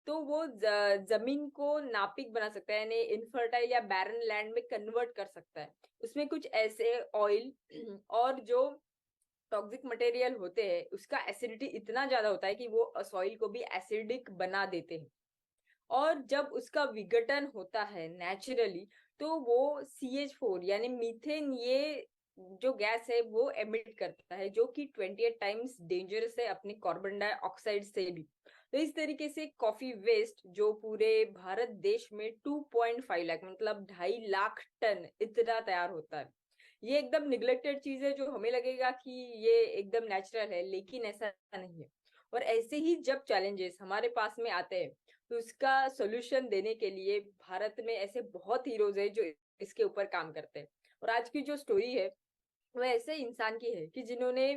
तो वो जमीन को नापिक बना सकता है, यानी इनफर्टाइल या बैरन लैंड में कन्वर्ट कर सकता है। उसमें कुछ ऐसे ऑयल और जो टॉक्सिक मटेरियल होते हैं उसका एसिडिटी इतना ज्यादा होता है कि वो सॉइल को भी एसिडिक बना देते हैं। और जब उसका विघटन होता है नेचुरली, तो वो CH4 यानी मीथेन, ये जो गैस है वो एमिट करता है, जो कि 28 टाइम्स डेंजरस है अपने कार्बन डाइऑक्साइड से भी। तो इस तरीके से कॉफी वेस्ट जो पूरे भारत देश में 2.5 लाख, मतलब 2.5 लाख टन इतना तैयार होता है। ये एकदम निग्लेक्टेड चीज है, जो हमें लगेगा कि ये एकदम नेचुरल है, लेकिन ऐसा नहीं है। और ऐसे ही जब चैलेंजेस हमारे पास में आते हैं, तो उसका सोल्यूशन देने के लिए भारत में ऐसे बहुत हीरोज है जो इसके ऊपर काम करते हैं। और आज की जो स्टोरी है वो ऐसे इंसान की है कि जिन्होंने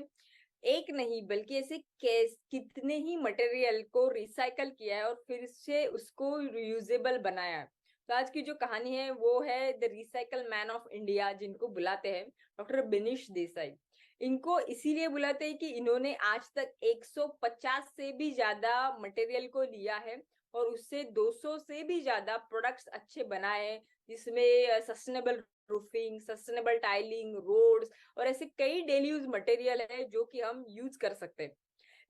एक नहीं बल्कि ऐसे कितने ही मटेरियल को रिसाइकल किया है और फिर से उसको रीयूजेबल बनाया है। तो आज की जो कहानी है वो है the recycle man of India, जिनको बुलाते हैं डॉक्टर बिनीश देसाई। इनको इसीलिए बुलाते हैं कि इन्होंने आज तक 150 से भी ज्यादा मटेरियल को लिया है और उससे 200 से भी ज्यादा प्रोडक्ट्स अच्छे बनाए हैं, जिसमें sustainable roofing, sustainable tiling, roads और ऐसे कई डेली यूज मटेरियल है जो कि हम यूज कर सकते हैं।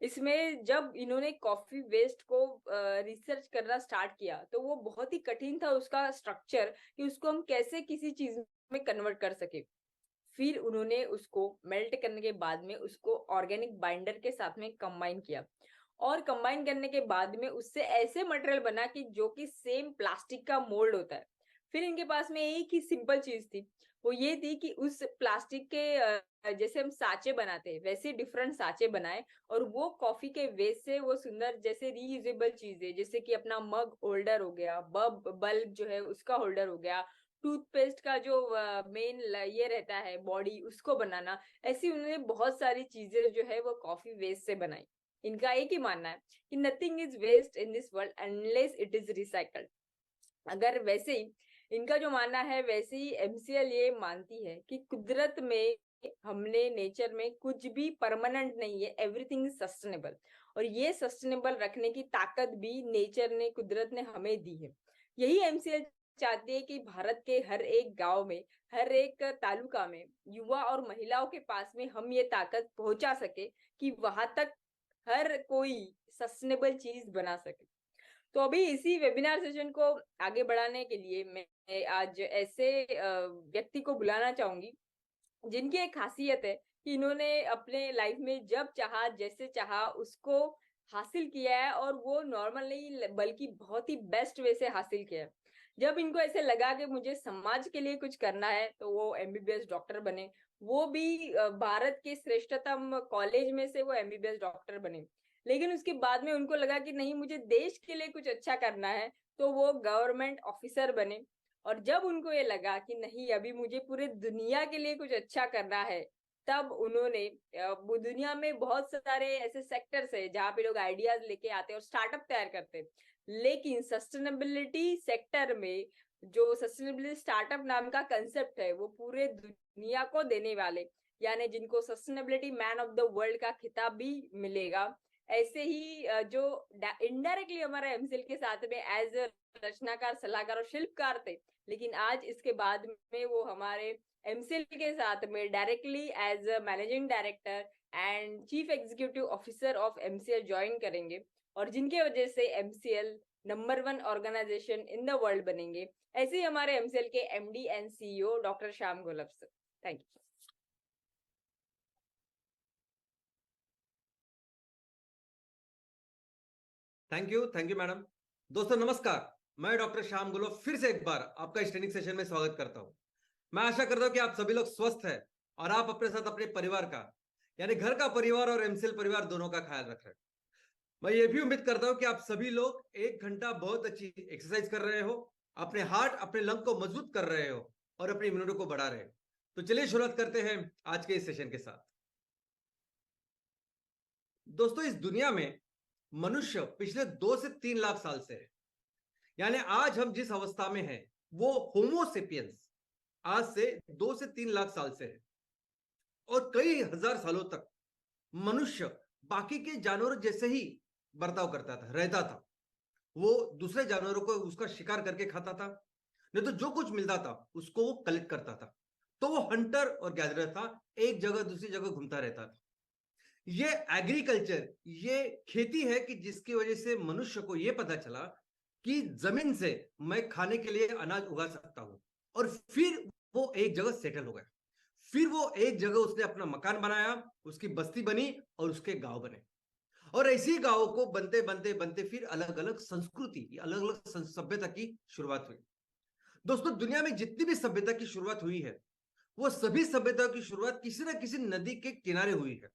इसमें जब इन्होंने कॉफी वेस्ट को रिसर्च करना स्टार्ट किया, तो वो बहुत ही कठिन था उसका स्ट्रक्चर, कि उसको हम कैसे किसी चीज में कन्वर्ट कर सके। फिर उन्होंने उसको मेल्ट करने के बाद में उसको ऑर्गेनिक बाइंडर के साथ में कंबाइन किया, और कंबाइन करने के बाद में उससे ऐसे मटेरियल बना कि जो कि सेम प्लास्टिक का मोल्ड होता है। फिर इनके पास में एक ही सिंपल चीज थी, वो ये थी कि उस प्लास्टिक के जैसे हम साँचे बनाते हैं वैसे डिफरेंट साँचे बनाए, और वो कॉफी के वेस्ट से वो सुंदर जैसे रीयूजेबल चीजें, जैसे कि अपना मग होल्डर हो गया, बल्ब जो है उसका होल्डर हो गया, टूथपेस्ट का जो मेन ये रहता है बॉडी, उसको बनाना। ऐसी उन्होंने बहुत सारी चीजें जो है वो कॉफी वेस्ट से बनाई। इनका एक ही मानना है कि nothing is waste in this world unless it is recycled. अगर वैसे ही इनका जो मानना है, वैसे ही MCL ये मानती है कि कुदरत में, हमने नेचर में कुछ भी परमानेंट नहीं है, एवरीथिंग इज सस्टेनेबल। और ये सस्टेनेबल रखने की ताकत भी नेचर ने, कुदरत ने हमें दी है। यही MCL चाहती है कि भारत के हर एक गांव में, हर एक तालुका में, युवा और महिलाओं के पास में हम ये ताकत पहुंचा सके कि वहां तक हर कोई सस्टेनेबल चीज बना सके। तो अभी इसी वेबिनार सेशन को आगे बढ़ाने के लिए मैं आज ऐसे व्यक्ति को बुलाना चाहूंगी, जिनकी एक खासियत है कि इन्होंने अपने लाइफ में जब चाहा, जैसे चाहा, उसको हासिल किया है, और वो नॉर्मल नहीं बल्कि बहुत ही बेस्ट वे से हासिल किया है। जब इनको ऐसे लगा कि मुझे समाज के लिए कुछ करना है, तो वो MBBS डॉक्टर बने। वो भी भारत के श्रेष्ठतम कॉलेज में से वो MBBS डॉक्टर बने। लेकिन उसके बाद में उनको लगा कि नहीं, मुझे देश के लिए कुछ अच्छा करना है, तो वो गवर्नमेंट ऑफिसर बने। और जब उनको ये लगा कि नहीं, अभी मुझे पूरे दुनिया के लिए कुछ अच्छा करना है, तब उन्होंने वो दुनिया में बहुत सारे ऐसे सेक्टर्स है जहाँ पे लोग आइडियाज लेके आते हैं और स्टार्टअप तैयार करते हैं, लेकिन सस्टेनेबिलिटी सेक्टर में जो सस्टेनेबिलिटी स्टार्टअप नाम का कंसेप्ट है, वो पूरे दुनिया को देने वाले, यानी जिनको sustainability man of the world का खिताब भी मिलेगा। ऐसे ही जो इनडायरेक्टली हमारा MCL के साथ में एज रचनाकार, सलाहकार और शिल्पकार थे, लेकिन आज इसके बाद में वो हमारे MCL के साथ में directly as managing director and chief executive officer of MCL join करेंगे, और जिनके वजह से MCL number 1 organisation in the world बनेंगे। ऐसे ही हमारे MCL के MD and CEO doctor Shyam Golab sir. Thank you. Thank you madam. दोस्तों नमस्कार, मैं डॉक्टर श्याम गुलो फिर से एक बार आपका इस ट्रेनिंग सेशन में स्वागत करता हूं। मैं आशा करता हूं कि आप सभी लोग स्वस्थ हैं और आप अपने साथ अपने परिवार का, यानी घर का परिवार और MCL परिवार दोनों का ख्याल रख रहे हैं। मैं ये भी उम्मीद करता हूं कि आप सभी लोग 1 घंटा बहुत अच्छी एक्सरसाइज कर रहे हो, अपने हार्ट अपने लंग को मजबूत कर रहे हो और अपनी इम्यूनिटी को बढ़ा रहे हो। तो चलिए शुरुआत करते हैं आज के इस सेशन के साथ। दोस्तों, इस दुनिया में मनुष्य पिछले 2 से 3 लाख साल से है, यानी आज हम जिस अवस्था में हैं वो होमोसेपियंस आज से 2 से 3 लाख साल से है। और कई हजार सालों तक मनुष्य बाकी के जानवरों जैसे ही बर्ताव करता था, रहता था। वो दूसरे जानवरों को उसका शिकार करके खाता था, नहीं तो जो कुछ मिलता था उसको वो कलेक्ट करता था। तो वो हंटर और गैदरर था, एक जगह दूसरी जगह घूमता रहता था। ये एग्रीकल्चर, ये खेती है कि जिसकी वजह से मनुष्य को ये पता चला कि जमीन से मैं खाने के लिए अनाज उगा सकता हूं, और फिर वो एक जगह सेटल हो गया। फिर वो एक जगह उसने अपना मकान बनाया, उसकी बस्ती बनी और उसके गांव बने। और ऐसी गांवों को बनते बनते बनते फिर अलग अलग संस्कृति, अलग अलग सभ्यता की शुरुआत हुई। दोस्तों, दुनिया में जितनी भी सभ्यता की शुरुआत हुई है, वो सभी सभ्यताओं की शुरुआत किसी ना किसी नदी के किनारे हुई है।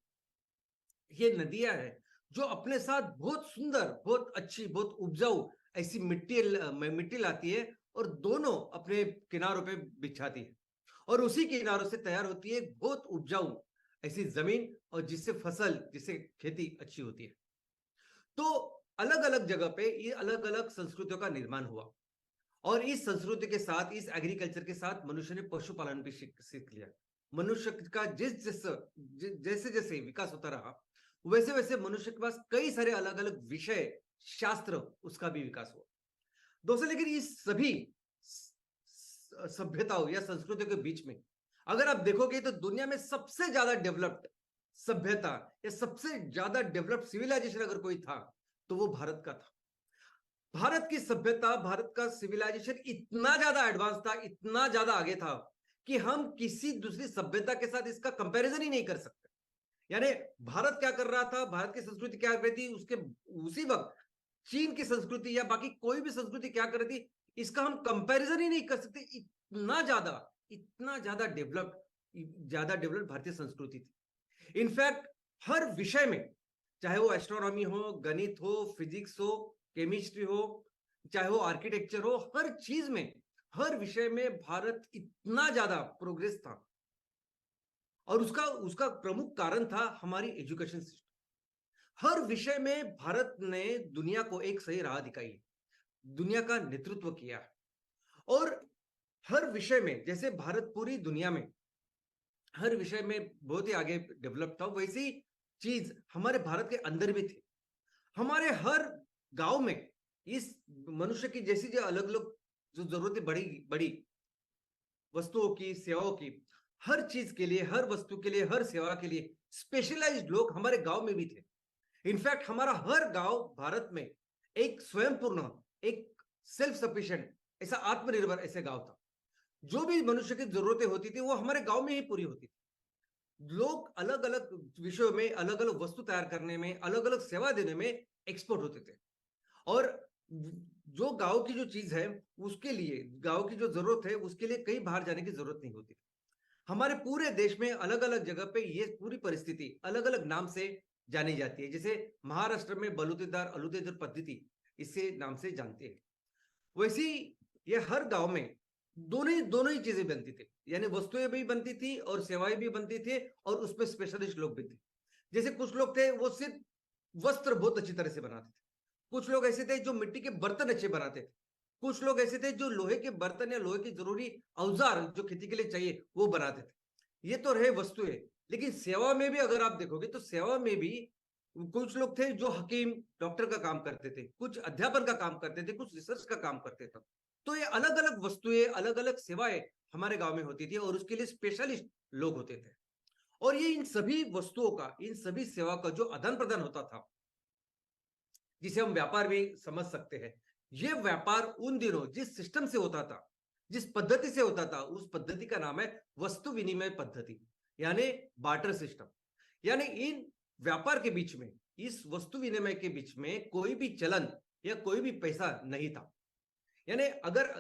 ये नदियां हैं जो अपने साथ बहुत सुंदर, बहुत अच्छी, बहुत उपजाऊ ऐसी मिट्टी लाती है और दोनों अपने किनारों पे बिछाती है, और उसी किनारों से तैयार होती है एक बहुत उपजाऊ ऐसी जमीन, और जिससे फसल, जिससे खेती अच्छी होती है। तो अलग अलग जगह पे ये अलग अलग संस्कृतियों का निर्माण हुआ, और इस संस्कृति के साथ, इस एग्रीकल्चर के साथ मनुष्य ने पशुपालन भी सीख लिया। मनुष्य का जैसे जैसे विकास होता रहा, वैसे वैसे मनुष्य के पास कई सारे अलग अलग विषय, शास्त्र, उसका भी विकास हुआ। दोस्तों, लेकिन इस सभी सभ्यताओं या संस्कृतियों के बीच में अगर आप देखोगे तो दुनिया में सबसे ज्यादा डेवलप्ड सभ्यता या सबसे ज्यादा डेवलप्ड सिविलाइजेशन अगर कोई था तो वो भारत का था। भारत की सभ्यता, भारत का सिविलाइजेशन इतना ज्यादा एडवांस था, इतना ज्यादा आगे था कि हम किसी दूसरी सभ्यता के साथ इसका कंपैरिजन ही नहीं कर सकते। यानी भारत क्या कर रहा था, भारत की संस्कृति क्या कर रही थी, उसके उसी वक्त चीन की संस्कृति या बाकी कोई भी संस्कृति क्या कर रही थी, इसका हम कंपैरिजन ही नहीं कर सकते। इतना ज्यादा डेवलप्ड भारतीय संस्कृति थी। इनफैक्ट हर विषय में, चाहे वो एस्ट्रोनॉमी हो, गणित हो, फिजिक्स हो, केमिस्ट्री हो, चाहे वो आर्किटेक्चर हो, हर चीज में, हर विषय में भारत इतना ज्यादा प्रोग्रेस था। और उसका उसका प्रमुख कारण था हमारी एजुकेशन सिस्टम। हर विषय में भारत ने दुनिया को एक सही राह दिखाई, दुनिया का नेतृत्व किया। और हर विषय में, जैसे भारत पूरी दुनिया में हर विषय में बहुत ही आगे डेवलप था, वैसी चीज हमारे भारत के अंदर भी थी। हमारे हर गांव में इस मनुष्य की जैसी जो अलग अलग जो जरूरतें बड़ी बड़ी वस्तुओं की, सेवाओं की, हर चीज के लिए, हर वस्तु के लिए, हर सेवा के लिए स्पेशलाइज्ड लोग हमारे गांव में भी थे। इनफैक्ट हमारा हर गांव भारत में एक स्वयंपूर्ण, एक सेल्फ सफिशिएंट, ऐसा आत्मनिर्भर ऐसे गांव था। जो भी मनुष्य की जरूरतें होती थी वो हमारे गांव में ही पूरी होती थी। लोग अलग अलग विषयों में, अलग अलग वस्तु तैयार करने में, अलग अलग सेवा देने में एक्सपर्ट होते थे। और जो गांव की जो चीज है, उसके लिए, गांव की जो जरूरत है, उसके लिए कहीं बाहर जाने की जरूरत नहीं होती। हमारे पूरे देश में अलग अलग जगह पे ये पूरी परिस्थिति अलग अलग नाम से जानी जाती है। जैसे महाराष्ट्र में बलुतेदार अलुतेदार पद्धति, इसे नाम से जानते हैं। वैसी ये हर गांव में दोनों दोनों ही चीजें बनती थी, यानी वस्तुएं भी बनती थी और सेवाएं भी बनती थी, और उसमें स्पेशलिस्ट लोग भी थे। जैसे कुछ लोग थे वो सिर्फ वस्त्र बहुत अच्छी तरह से बनाते थे, कुछ लोग ऐसे थे जो मिट्टी के बर्तन अच्छे बनाते थे, कुछ लोग ऐसे थे जो लोहे के बर्तन या लोहे के जरूरी औजार जो खेती के लिए चाहिए वो बनाते थे। ये तो रहे वस्तुएं। लेकिन सेवा में भी अगर आप देखोगे तो सेवा में भी कुछ लोग थे जो हकीम, डॉक्टर का काम करते थे, कुछ अध्यापन का काम करते थे, कुछ रिसर्च का काम करते थे। तो ये अलग अलग वस्तुएं, अलग अलग सेवाएं हमारे गांव में होती थी, और उसके लिए स्पेशलिस्ट लोग होते थे। और ये इन सभी वस्तुओं का, इन सभी सेवा का जो आदान प्रदान होता था, जिसे हम व्यापार भी समझ सकते हैं, ये व्यापार उन दिनों जिस सिस्टम से होता था, जिस पद्धति से होता था, उस पद्धति का नाम है वस्तु विनिमय पद्धति, यानी बार्टर सिस्टम। यानी इन व्यापार के बीच में, इस वस्तु विनिमय के बीच में कोई भी चलन या कोई भी पैसा नहीं था। यानी अगर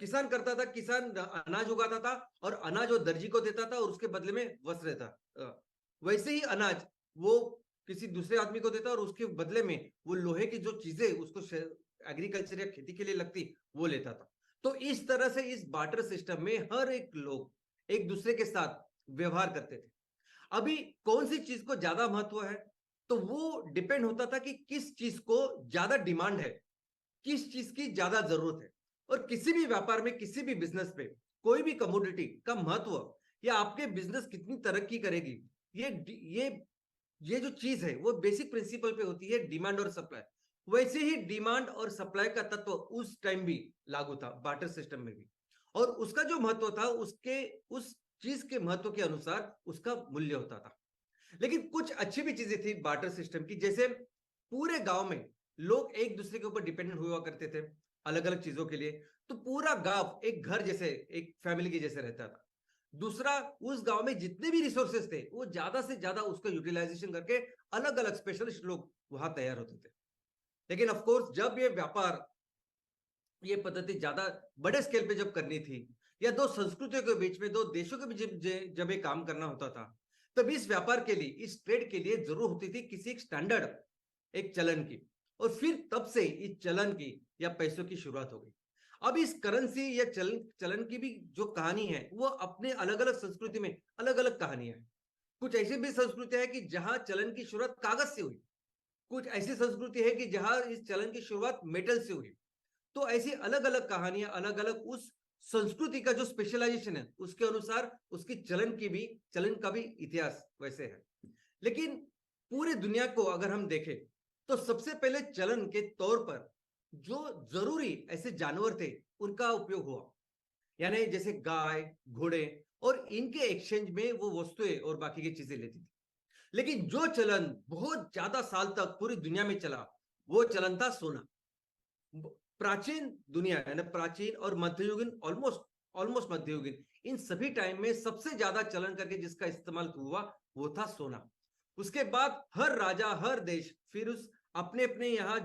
किसान करता था, किसान अनाज उगाता था और अनाज वो दर्जी को देता था और उसके बदले में वस्त्र देता। वैसे ही अनाज वो किसी दूसरे आदमी को देता और उसके बदले में वो लोहे की जो चीजें उसको एग्रीकल्चर या खेती के लिए लगती वो लेता था। तो इस तरह से इस बार्टर सिस्टम में हर एक लोग एक दूसरे के साथ व्यवहार करते थे। अभी कौन सी चीज को ज्यादा महत्व है, तो वो डिपेंड होता था कि किस चीज को ज्यादा डिमांड है, किस चीज की ज्यादा जरूरत है। और किसी भी व्यापार में, किसी भी बिजनेस पे कोई भी कमोडिटी का महत्व या आपके बिजनेस कितनी तरक्की करेगी, ये ये ये जो चीज है वो बेसिक प्रिंसिपल पे होती है, डिमांड और सप्लाई। वैसे ही डिमांड और सप्लाई का तत्व उस टाइम भी लागू था बार्टर सिस्टम में भी, और उसका जो महत्व था उसके उस चीज के महत्व के अनुसार उसका मूल्य होता था। लेकिन कुछ अच्छी भी चीजें थी बार्टर सिस्टम की, जैसे पूरे गांव में लोग एक दूसरे के ऊपर डिपेंडेंट हुआ करते थे अलग अलग चीजों के लिए, तो पूरा गांव एक घर जैसे, एक फैमिली के जैसे रहता था। दूसरा, उस गांव में जितने भी रिसोर्सेस थे वो ज्यादा से ज्यादा उसका यूटिलाइजेशन करके अलग अलग स्पेशलिस्ट लोग वहां तैयार होते थे। लेकिन ऑफ कोर्स जब ये व्यापार, ये पद्धति ज्यादा बड़े स्केल पे जब करनी थी, या दो संस्कृतियों के बीच में, दो देशों के बीच जब ये काम करना होता था, तब इस व्यापार के लिए, इस ट्रेड के लिए जरूर होती थी किसी एक स्टैंडर्ड, एक चलन की। और फिर तब से इस चलन की या पैसों की शुरुआत हो गई। अब इस करेंसी या चलन चलन की भी जो कहानी है वो अपने अलग अलग संस्कृति में अलग अलग कहानियां है। कुछ ऐसी भी संस्कृतियां हैं कि जहां चलन की शुरुआत कागज से हुई, कुछ ऐसी संस्कृति है कि जहां इस चलन की शुरुआत मेटल से हुई। तो ऐसी अलग अलग कहानियां, अलग अलग उस संस्कृति का जो स्पेशलाइजेशन है उसके अनुसार उसकी चलन का भी इतिहास वैसे है। लेकिन पूरी दुनिया को अगर हम देखें तो सबसे पहले चलन के तौर पर जो जरूरी ऐसे जानवर थे उनका उपयोग हुआ, यानी जैसे गाय, घोड़े, और इनके एक्सचेंज में वो वस्तुएं और बाकी की चीजें लेती थी। लेकिन जो चलन बहुत ज्यादा साल तक पूरी दुनिया में चला वो चलन था सोना। प्राचीन दुनिया यानी प्राचीन और मध्ययुगीन, ऑलमोस्ट ऑलमोस्ट मध्ययुगीन, इन सभी टाइम में सबसे ज्यादा चलन करके जिसका इस्तेमाल हुआ वो था सोना। उसके बाद हर राजा, हर देश फिर उस अपने अपने यहाँ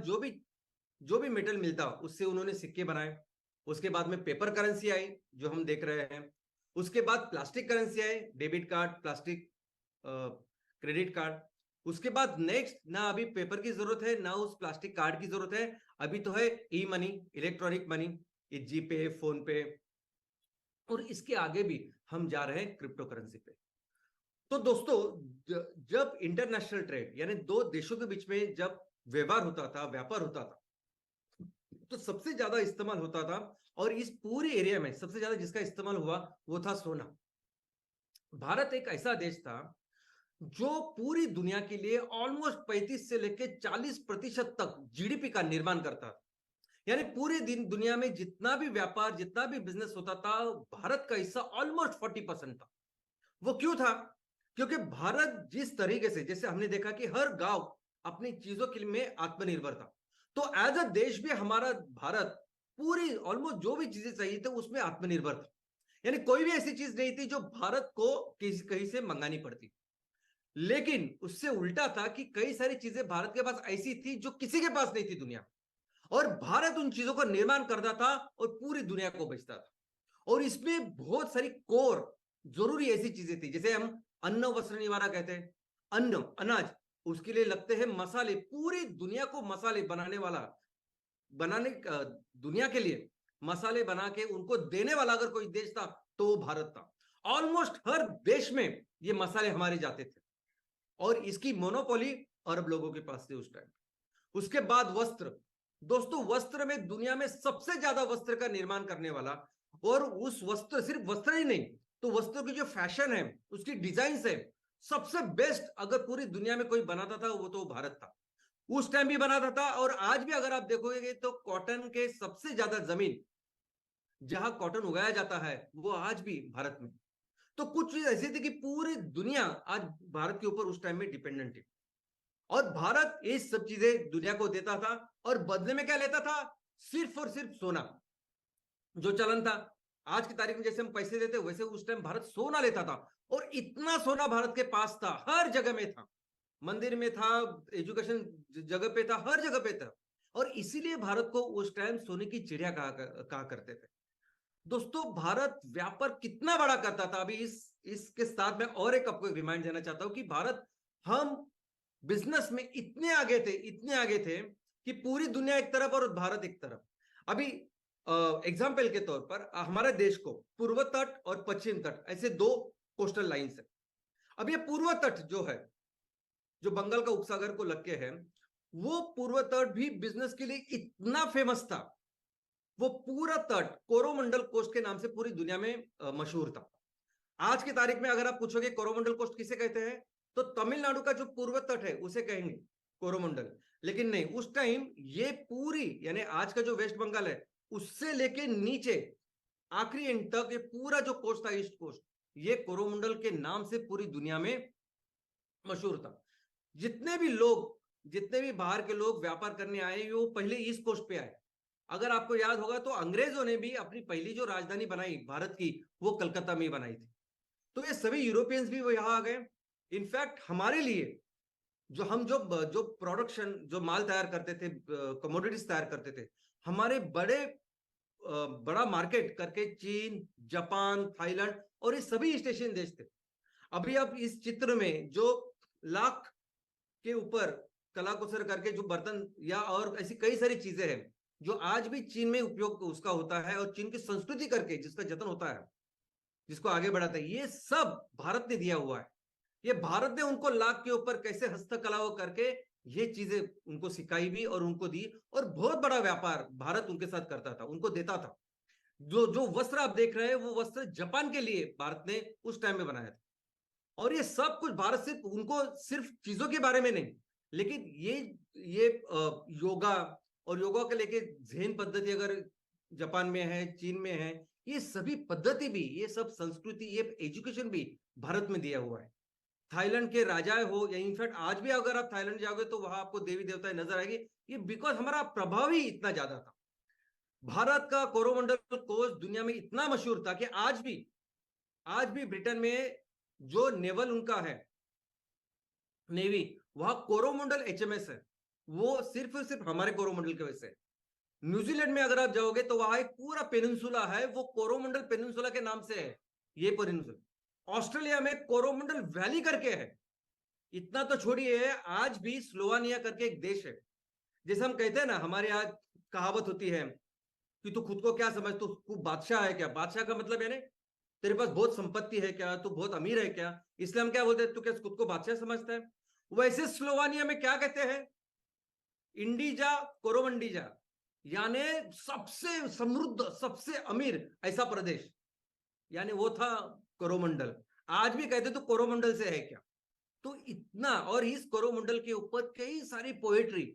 जो भी मेटल मिलता उससे उन्होंने सिक्के बनाए। उसके बाद में पेपर करेंसी आई जो हम देख रहे हैं। उसके बाद प्लास्टिक करेंसी आई, debit card, plastic credit card. उसके बाद नेक्स्ट, ना अभी पेपर की जरूरत है ना उस प्लास्टिक कार्ड की जरूरत है, अभी तो है ई मनी, इलेक्ट्रॉनिक मनी, ये जीपे, फोन पे, और इसके आगे भी हम जा रहे हैं क्रिप्टो करेंसी पे। तो दोस्तों, जब इंटरनेशनल ट्रेड यानी दो देशों के बीच में जब व्यवहार होता था, व्यापार होता था, तो सबसे ज्यादा इस्तेमाल होता था, और इस पूरे एरिया में सबसे ज्यादा जिसका इस्तेमाल हुआ वो था सोना। भारत एक ऐसा देश था जो पूरी दुनिया के लिए ऑलमोस्ट 35 से लेकर 40% तक जीडीपी का निर्माण करता था। यानी पूरे दिन दुनिया में जितना भी व्यापार, जितना भी बिजनेस होता था, भारत का हिस्सा ऑलमोस्ट 40% था। वो क्यों था? क्योंकि भारत जिस तरीके से, जैसे हमने देखा कि हर गांव अपनी चीजों के लिए में आत्मनिर्भर था, तो एज अ देश भी हमारा भारत पूरी ऑलमोस्ट जो भी चीजें चाहिए थे उसमें आत्मनिर्भर था। यानी कोई भी ऐसी चीज नहीं थी जो भारत को कहीं से मंगानी पड़ती। लेकिन उससे उल्टा था कि कई सारी चीजें भारत के पास ऐसी थी जो किसी के पास नहीं थी दुनिया, और भारत उन चीजों का निर्माण करता था और पूरी दुनिया को बेचता था। और इसमें बहुत सारी कोर जरूरी ऐसी चीजें थी, जैसे हम अन्न वस्त्र निवारा कहते हैं। अन्न, अनाज, उसके लिए लगते हैं मसाले। पूरी दुनिया को मसाले बनाने वाला, बनाने दुनिया के लिए मसाले बना के उनको देने वाला अगर कोई देश था तो वो भारत था। ऑलमोस्ट हर देश में ये मसाले हमारे जाते थे, और इसकी मोनोपोली अरब लोगों के पास थी उस टाइम। उसके बाद वस्त्र। दोस्तों, वस्त्र में दुनिया में सबसे ज्यादा वस्त्र का निर्माण करने वाला, और उस वस्त्र, सिर्फ वस्त्र ही नहीं, तो वस्त्रों की जो फैशन है, उसकी डिजाइन है, सबसे बेस्ट अगर पूरी दुनिया में कोई बनाता था वो तो भारत था। उस टाइम भी बनाता था, और आज भी अगर आप देखोगे तो कॉटन के सबसे ज्यादा जमीन जहां कॉटन उगाया जाता है वो आज भी भारत में। तो कुछ चीज ऐसी थी कि पूरी दुनिया आज भारत के ऊपर उस टाइम में डिपेंडेंट थी, और भारत ये सब चीजें दुनिया को देता था, और बदले में क्या लेता था? सिर्फ और सिर्फ सोना। जो चलन था आज की तारीख में जैसे हम पैसे देते वैसे उस टाइम भारत सोना लेता था, और इतना सोना भारत के पास था, हर जगह में था, मंदिर में था, एजुकेशन जगह पे था, हर जगह पे था। और इसीलिए भारत को उस टाइम सोने की चिड़िया कहा करते थे। दोस्तों, भारत व्यापार कितना बड़ा करता था, अभी इसके साथ मैं और एक आपको रिमाइंड देना चाहता हूं कि भारत, हम बिजनेस में इतने आगे थे, इतने आगे थे कि पूरी दुनिया एक तरफ और भारत एक तरफ। अभी एग्जाम्पल के तौर पर हमारे देश को पूर्व तट और पश्चिम तट ऐसे दो कोस्टल लाइंस है। अब ये पूर्व तट जो है, जो बंगाल का उपसागर को लग के है, वो पूर्व तट भी बिजनेस के लिए इतना फेमस था। वो पूरा तट कोरोमंडल कोस्ट के नाम से पूरी दुनिया में मशहूर था। आज की तारीख में अगर आप पूछोगे कोरोमंडल कोस्ट किसे कहते हैं, तो तमिलनाडु का जो पूर्व तट है उसे कहेंगे कोरोमंडल। लेकिन नहीं, उस टाइम ये पूरी यानी आज का जो वेस्ट बंगाल है उससे लेके नीचे आखिरी एंड तक ये पूरा जो कोस्ट था, ईस्ट कोस्ट, ये कोरोमंडल के नाम से पूरी दुनिया में मशहूर था। जितने भी बाहर के लोग व्यापार करने आए वो पहले ईस्ट कोस्ट पे आए। अगर आपको याद होगा तो अंग्रेजों ने भी अपनी पहली जो राजधानी बनाई भारत की वो कलकत्ता में बनाई थी। तो ये सभी यूरोपियंस भी वो यहाँ आ गए। इनफैक्ट हमारे लिए जो प्रोडक्शन, जो माल तैयार करते थे, कमोडिटीज तैयार करते थे, हमारे बड़ा मार्केट करके चीन, जापान, थाईलैंड और ये सभी स्टेशन देश थे। अभी आप इस चित्र में जो लाख के ऊपर कलाकुसर करके जो बर्तन या और ऐसी कई सारी चीजें हैं जो आज भी चीन में उपयोग उसका होता है और चीन की संस्कृति करके जिसका जतन होता है, जिसको आगे बढ़ाता है, ये सब भारत ने दिया हुआ है। ये भारत ने उनको लाख के ऊपर कैसे हस्तकलाओं करके ये चीजें उनको सिखाई भी और उनको दी, और बहुत बड़ा व्यापार भारत उनके साथ करता था, उनको देता था। जो जो वस्त्र आप देख रहे हैं वो वस्त्र जापान के लिए भारत ने उस टाइम में बनाया था। और ये सब कुछ भारत सिर्फ चीजों के बारे में नहीं, लेकिन ये योगा और योगा के लेके जैन पद्धति अगर जापान में है, चीन में है, ये सभी पद्धति भी, ये सब संस्कृति, ये एजुकेशन भी भारत में दिया हुआ है। थाईलैंड के राजाएं हो या इनफैक्ट आज भी अगर आप थाईलैंड जाओगे तो वहां आपको देवी देवताएं नजर आएगी। ये बिकॉज हमारा प्रभाव ही इतना ज्यादा था। भारत का कोरोमंडल कोष दुनिया में इतना मशहूर था कि आज भी ब्रिटेन में जो नेवल उनका है, नेवी, वहां कोरोमंडल एचएमएस है, वो सिर्फ हमारे कोरोमंडल की वजह से। न्यूजीलैंड में अगर आप जाओगे तो वहां एक पूरा पेनिनसुला है, वो कोरोमंडल पेनिनसुला के नाम से है, ये पेनिनसुला। ऑस्ट्रेलिया में कोरोमंडल वैली करके है। इतना तो छोड़िए, आज भी स्लोवानिया करके एक देश है। जैसे हम कहते हैं ना, हमारे यहाँ कहावत होती है कि तू खुद को क्या समझ, तू बादशाह है क्या? बादशाह का मतलब यानी तेरे पास बहुत संपत्ति है क्या, तू बहुत अमीर है क्या, इसलिए हम क्या बोलते हैं, तू क्या खुद को बादशाह समझता है? वैसे स्लोवानिया में क्या कहते हैं, इंडीजा कोरोमंडीजा, यानी सबसे समृद्ध, सबसे अमीर ऐसा प्रदेश, यानी वो था कोरोमंडल। आज भी कहते तो कोरोमंडल से है क्या? तो इतना, और इस कोरोमंडल के ऊपर कई सारी पोएट्री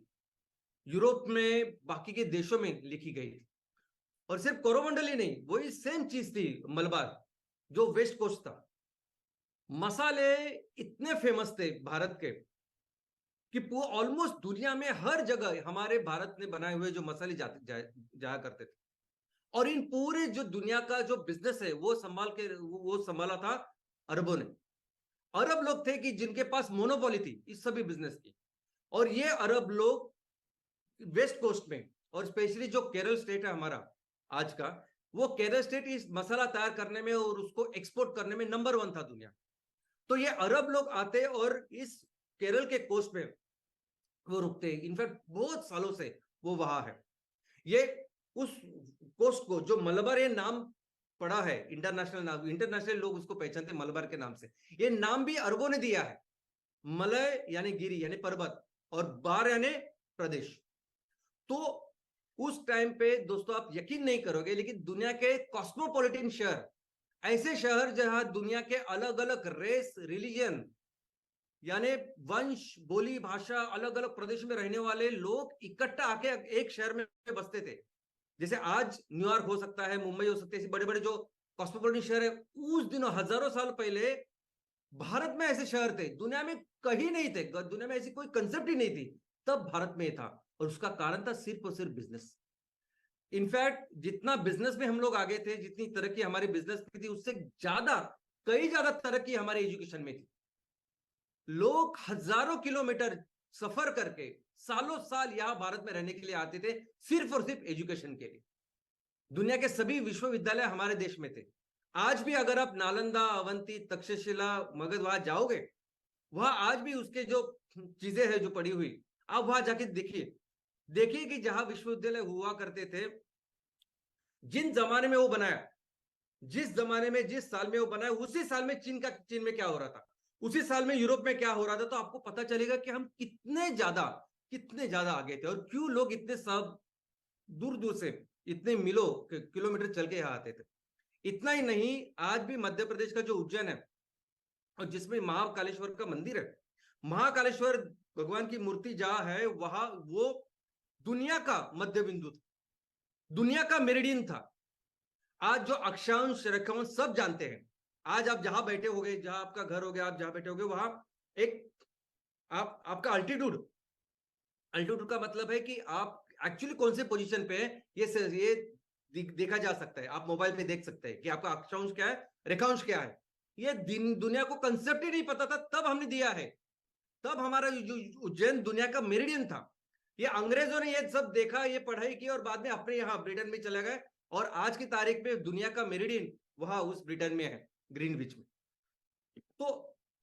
यूरोप में बाकी के देशों में लिखी गई थी। और सिर्फ कोरोमंडल ही नहीं, वही सेम चीज थी मलबार, जो वेस्ट कोस्ट था। मसाले इतने फेमस थे भारत के कि ऑलमोस्ट दुनिया में हर जगह हमारे भारत ने बनाए हुए जो मसाले जाया करते थे। और इन पूरे जो दुनिया का जो बिजनेस है वो संभाला था अरबों ने। अरब लोग थे कि जिनके पास मोनोपोली थी इस सभी बिजनेस की। और ये अरब लोग वेस्ट कोस्ट में, और स्पेशली जो केरल स्टेट है हमारा आज का, वो केरल स्टेट इस मसाला तैयार करने में और उसको एक्सपोर्ट करने में नंबर 1 था दुनिया। तो ये अरब लोग आते और इस केरल के कोस्ट में वो रुकते, इनफैक्ट बहुत सालों से वो वहां है। ये उस कोस्ट को जो मलबार ये नाम पड़ा है, इंटरनेशनल नाम, इंटरनेशनल लोग उसको पहचानते मलबार के नाम से। ये नाम भी अरबों ने दिया है। मलय यानी गिरी यानी पर्वत, और बार यानी प्रदेश। तो उस टाइम पे दोस्तों आप यकीन नहीं करोगे, लेकिन दुनिया के कॉस्मोपॉलिटन शहर, ऐसे शहर जहां दुनिया के अलग अलग रेस, रिलीजन, यानी वंश, बोली, भाषा, अलग अलग प्रदेश में रहने वाले लोग इकट्ठा आके एक शहर में बसते थे। जैसे आज न्यूयॉर्क हो सकता है, मुंबई हो सकते है, बड़े बड़े जो कॉस्मोपॉलिटन शहर है, उस दिनों हजारों साल पहले भारत में ऐसे शहर थे, दुनिया में कहीं नहीं थे, दुनिया में ऐसी कोई कंसेप्ट ही नहीं थी, तब भारत में था। और उसका कारण था सिर्फ और सिर्फ बिजनेस। इनफैक्ट जितना बिजनेस में हम लोग आगे थे, जितनी तरक्की हमारी बिजनेस की थी, उससे कई ज्यादा तरक्की हमारे एजुकेशन में थी। लोग हजारों किलोमीटर सफर करके सालों साल यहां भारत में रहने के लिए आते थे, सिर्फ और सिर्फ एजुकेशन के लिए। दुनिया के सभी विश्वविद्यालय हमारे देश में थे। आज भी अगर आप नालंदा, अवंती, तक्षशिला, मगध वहां जाओगे, वहां आज भी उसके जो चीजें हैं जो पड़ी हुई, आप वहां जाके देखिए कि जहां विश्वविद्यालय हुआ करते थे, जिन जमाने में वो बनाया, जिस जमाने में, जिस साल में वो बनाया, उसी साल में चीन में क्या हो रहा था, उसी साल में यूरोप में क्या हो रहा था। तो आपको पता चलेगा कि हम कितने ज्यादा आगे थे, और क्यों लोग इतने सब दूर दूर से, इतने किलोमीटर चल के यहाँ आते थे। इतना ही नहीं, आज भी मध्य प्रदेश का जो उज्जैन है, और जिसमें महाकालेश्वर का मंदिर है, महाकालेश्वर भगवान की मूर्ति जहां है वहां वो दुनिया का मध्य बिंदु था, दुनिया का मेरिडियन था। आज जो अक्षांश रेखांश सब जानते हैं, आज आप जहां बैठे होगे, जहां आपका घर हो गया, आप जहां बैठे होगे वहां एक आपका अल्टीट्यूड, अल्टीट्यूड का मतलब है कि आप एक्चुअली कौन से पोजीशन पे है, ये देखा जा सकता है। आप मोबाइल पे देख सकते हैं कि आपका अक्षांश क्या है, रेखांश क्या है। ये दुनिया को कंसेप्ट ही नहीं पता था, तब हमने दिया है। तब हमारा जो उज्जैन दुनिया का मेरिडियन था। ये अंग्रेजों ने ये सब देखा, ये पढ़ाई की और बाद में अपने यहाँ ब्रिटेन में चले गए, और आज की तारीख में दुनिया का मेरिडियन वहां उस ब्रिटेन में है, ग्रीनविच में। तो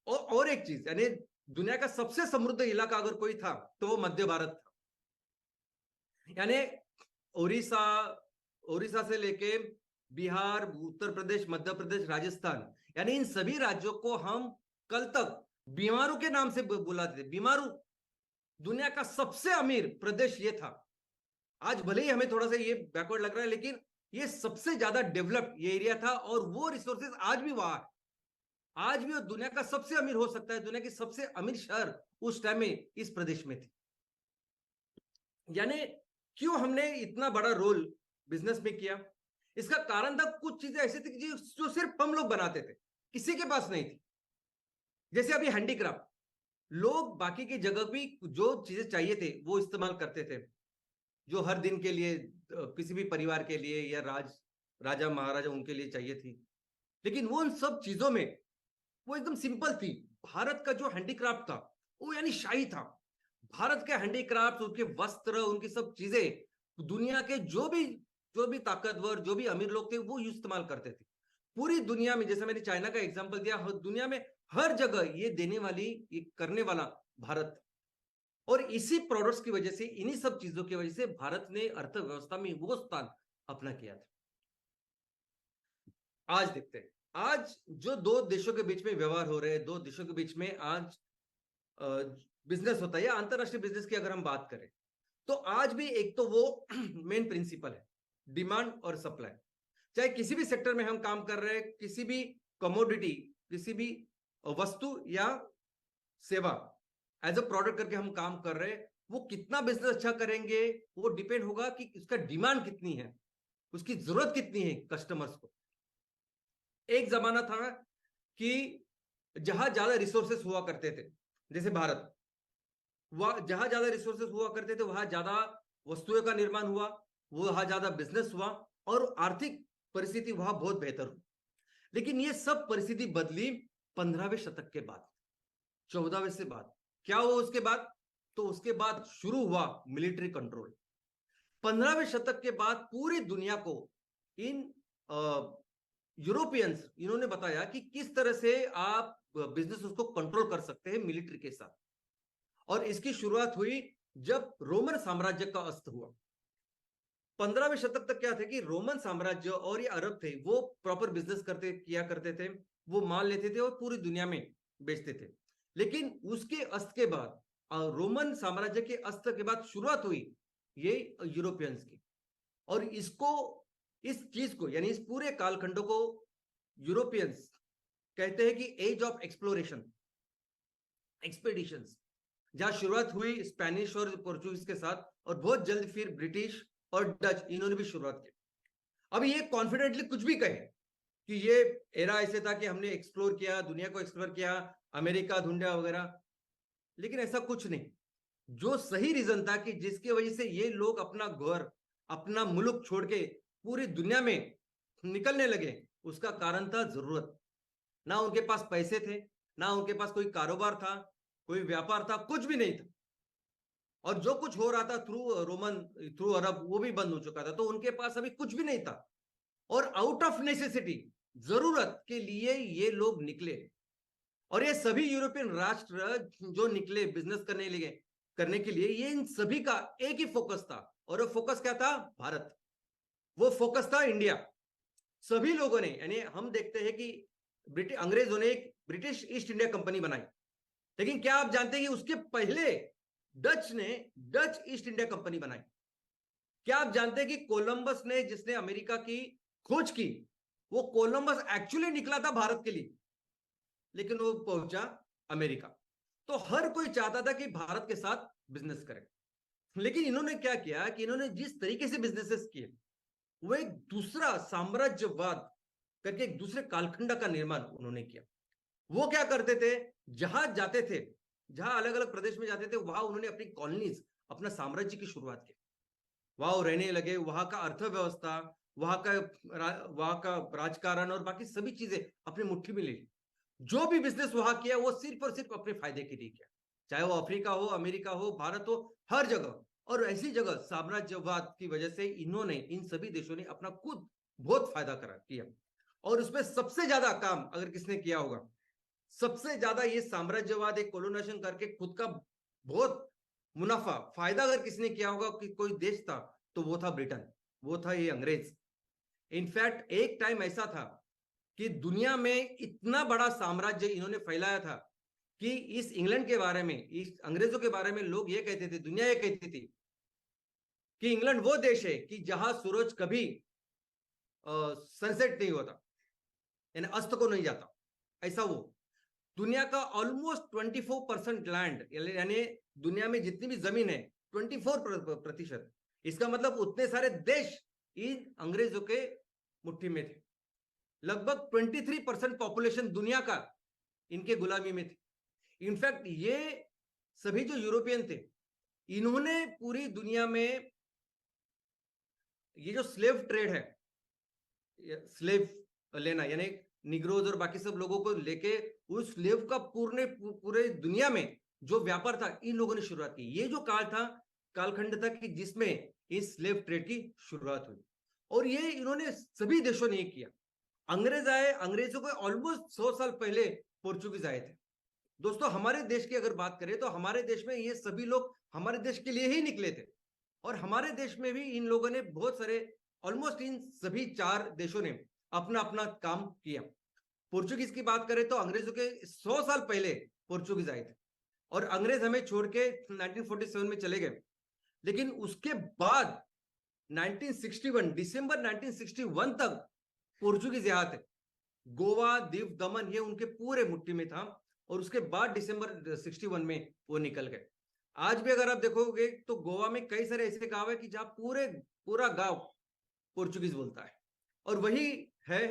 और एक चीज, यानी दुनिया का सबसे समृद्ध इलाका अगर कोई था तो वो मध्य भारत था। यानी उड़ीसा, उड़ीसा से लेके बिहार, उत्तर प्रदेश, मध्य प्रदेश, राजस्थान, यानी इन सभी राज्यों को हम कल तक बीमारू के नाम से बुलाते थे। बीमारू दुनिया का सबसे अमीर प्रदेश ये था। आज भले ही हमें थोड़ा सा ये बैकवर्ड लग रहा है, लेकिन ये सबसे ज्यादा डेवलप्ड ये एरिया था, और वो रिसोर्सेज आज भी वहां है। आज भी वो दुनिया का सबसे अमीर हो सकता है, दुनिया की सबसे अमीर शहर उस टाइम में इस प्रदेश में थे। यानी क्यों हमने इतना बड़ा रोल बिजनेस में किया, इसका कारण था कुछ चीजें ऐसी थी जो सिर्फ हम लोग बनाते थे, किसी के पास नहीं थी। जैसे अभी हैंडीक्राफ्ट, लोग बाकी की जगह भी जो चीजें चाहिए थे वो इस्तेमाल करते थे, जो हर दिन के लिए किसी भी परिवार के लिए या राजा महाराजा उनके लिए चाहिए थी, लेकिन वो उन सब चीजों में वो एकदम सिंपल थी। भारत का जो हैंडीक्राफ्ट था वो यानी शाही था। भारत के हैंडीक्राफ्ट, उनके वस्त्र, उनकी सब चीजें दुनिया के जो भी ताकतवर, जो भी अमीर लोग थे वो इस्तेमाल करते थे। पूरी दुनिया में, जैसे मैंने चाइना का एग्जांपल दिया, दुनिया में हर जगह ये देने वाली, ये करने वाला भारत। और इसी प्रोडक्ट्स की वजह से, इन्हीं सब चीजों की वजह से भारत ने अर्थव्यवस्था में वो स्थान अपना किया था। आज देखते हैं, आज जो दो देशों के बीच में व्यवहार हो रहे हैं, दो देशों के बीच में आज बिजनेस होता है, या अंतरराष्ट्रीय बिजनेस की अगर हम बात करें, तो आज भी एक तो वो मेन प्रिंसिपल है, डिमांड और सप्लाई। चाहे किसी भी सेक्टर में हम काम कर रहे हैं, किसी भी कमोडिटी, किसी भी वस्तु या सेवा एज अ प्रोडक्ट करके हम काम कर रहे हैं, वो कितना बिजनेस अच्छा करेंगे वो डिपेंड होगा कि उसका डिमांड कितनी है, उसकी जरूरत कितनी है कस्टमर्स को। एक जमाना था कि जहां ज्यादा रिसोर्सेस हुआ करते थे, जैसे भारत, वह जहां ज्यादा रिसोर्सेस हुआ करते थे वहां ज्यादा वस्तुओं का निर्माण हुआ, वहां ज्यादा बिजनेस हुआ, और आर्थिक परिस्थिति वहां बहुत बेहतर हुई। लेकिन ये सब परिस्थिति बदली 15वें शतक के बाद, 14वें से बाद। क्या हुआ उसके बाद? तो उसके बाद शुरू हुआ मिलिट्री कंट्रोल। 15वें शतक के बाद पूरी दुनिया को इन यूरोपियंस, इन्होंने बताया कि किस तरह से आप बिजनेस उसको कंट्रोल कर सकते हैं मिलिट्री के साथ। और इसकी शुरुआत हुई जब रोमन साम्राज्य का अस्त हुआ। 15वें शतक तक क्या थे कि रोमन साम्राज्य और ये अरब थे, वो प्रॉपर बिजनेस किया करते थे, वो माल लेते थे और पूरी दुनिया में बेचते थे। लेकिन उसके अस्त के बाद, रोमन साम्राज्य के अस्त के बाद शुरुआत हुई ये यूरोपियंस की। और इस चीज को, यानी इस पूरे कालखंड को यूरोपियंस कहते हैं कि एज ऑफ एक्सप्लोरेशन, एक्सपेडिशंस, जहां शुरुआत हुई स्पेनिश और पोर्चुगीज के साथ, और बहुत जल्द फिर ब्रिटिश और डच, इन्होंने भी शुरुआत की। अब ये कॉन्फिडेंटली कुछ भी कहे कि ये एरा ऐसे था कि हमने एक्सप्लोर किया, दुनिया को एक्सप्लोर किया, अमेरिका ढूंढा वगैरह, लेकिन ऐसा कुछ नहीं। जो सही रीजन था कि जिसकी वजह से ये लोग अपना घर, अपना मुल्क छोड़ के पूरी दुनिया में निकलने लगे, उसका कारण था जरूरत। ना उनके पास पैसे थे, ना उनके पास कोई कारोबार था, कोई व्यापार था, कुछ भी नहीं था। और जो कुछ हो रहा था थ्रू अरब, वो भी बंद हो चुका था, तो उनके पास अभी कुछ भी नहीं था। और आउट ऑफ नेसेसिटी, जरूरत के लिए ये लोग निकले। और ये सभी यूरोपियन राष्ट्र जो निकले बिजनेस करने के लिए, ये इन सभी का एक ही फोकस था, और वो फोकस क्या था? भारत। वो फोकस था इंडिया। सभी लोगों ने, यानी हम देखते हैं कि अंग्रेजों ने एक ब्रिटिश ईस्ट इंडिया कंपनी बनाई, लेकिन क्या आप जानते हैं कि उसके पहले डच ने डच ईस्ट इंडिया कंपनी बनाई? क्या आप जानते हैं कि कोलंबस ने, जिसने अमेरिका की खोज की, वो कोलंबस एक्चुअली निकला था भारत के लिए, लेकिन वो पहुंचा अमेरिका। तो हर कोई चाहता था कि भारत के साथ बिजनेस करे। लेकिन इन्होंने क्या किया कि इन्होंने जिस तरीके से बिजनेसेस किए, वो एक दूसरा साम्राज्यवाद करके एक दूसरे कालखंड का निर्माण उन्होंने किया। वो क्या करते थे, जहां जाते थे, जहां अलग अलग प्रदेश में जाते थे, वहां उन्होंने अपनी कॉलोनीज, अपना साम्राज्य की शुरुआत की। वहां वो रहने लगे, वहां का अर्थव्यवस्था, वहां का राजकारण और बाकी सभी चीजें अपनी मुट्ठी में ले ली। जो भी बिजनेस वहां किया वो सिर्फ और सिर्फ अपने फायदे के लिए किया, चाहे वो अफ्रीका हो, अमेरिका हो, भारत हो, हर जगह। और ऐसी जगह साम्राज्यवाद की वजह से इन्होंने, इन सभी देशों ने अपना खुद बहुत फायदा करा किया। और उसमें सबसे ज्यादा काम अगर किसने किया होगा, सबसे ज्यादा ये साम्राज्यवाद, एक कोलोनाइजेशन करके खुद का बहुत मुनाफा, फायदा अगर किसने किया होगा कि कोई देश था, तो वो था ब्रिटेन, वो था ये अंग्रेज। इनफैक्ट एक टाइम ऐसा था कि दुनिया में इतना बड़ा साम्राज्य इन्होंने फैलाया था कि इस इंग्लैंड के बारे में, इस अंग्रेजों के बारे में लोग ये कहते थे, दुनिया ये कहती थी कि इंग्लैंड वो देश है कि जहां सूरज कभी सनसेट नहीं होता, यानी अस्त को नहीं जाता, ऐसा वो। दुनिया का ऑलमोस्ट 24% लैंड, यानी दुनिया में जितनी भी जमीन है 24%, इसका मतलब उतने सारे देश इन अंग्रेजों के मुट्ठी में थे। लगभग 23% पॉपुलेशन दुनिया का इनके गुलामी में थी। इनफैक्ट ये सभी जो यूरोपियन थे, इन्होंने पूरी दुनिया में ये जो स्लेव ट्रेड है, स्लेव लेना, यानी निग्रोज और बाकी सब लोगों को लेके उस स्लेव का पूरे दुनिया में जो व्यापार था, इन लोगों ने शुरुआत की। ये जो काल था, कालखंड था कि जिसमें इस स्लेव ट्रेड की शुरुआत हुई। और ये इन्होंने सभी देशों ने किया। अंग्रेज आए, अंग्रेजों को ऑलमोस्ट 100 साल पहले पोर्चुगीज आए थे। दोस्तों हमारे देश की अगर बात करें तो हमारे देश में ये सभी लोग हमारे देश के लिए ही निकले थे। और हमारे देश में भी इन लोगों ने बहुत सारे, ऑलमोस्ट इन सभी 4 देशों ने अपना अपना काम किया। पोर्चुगीज की बात करें तो अंग्रेजों के 100 साल पहले पोर्चुगीज आए थे और अंग्रेज हमें छोड़ के 1947 में चले गए। लेकिन उसके बाद 1961, दिसंबर 1961 तक पोर्चुगीज यहां थे। गोवा, दीव, दमन, ये उनके पूरे मुट्ठी में था। और उसके बाद दिसंबर 61 में वो निकल गए। आज भी अगर आप देखोगे तो गोवा में कई सारे ऐसे गांव है कि जहां पूरा गांव पोर्चुगीज बोलता है। और वही है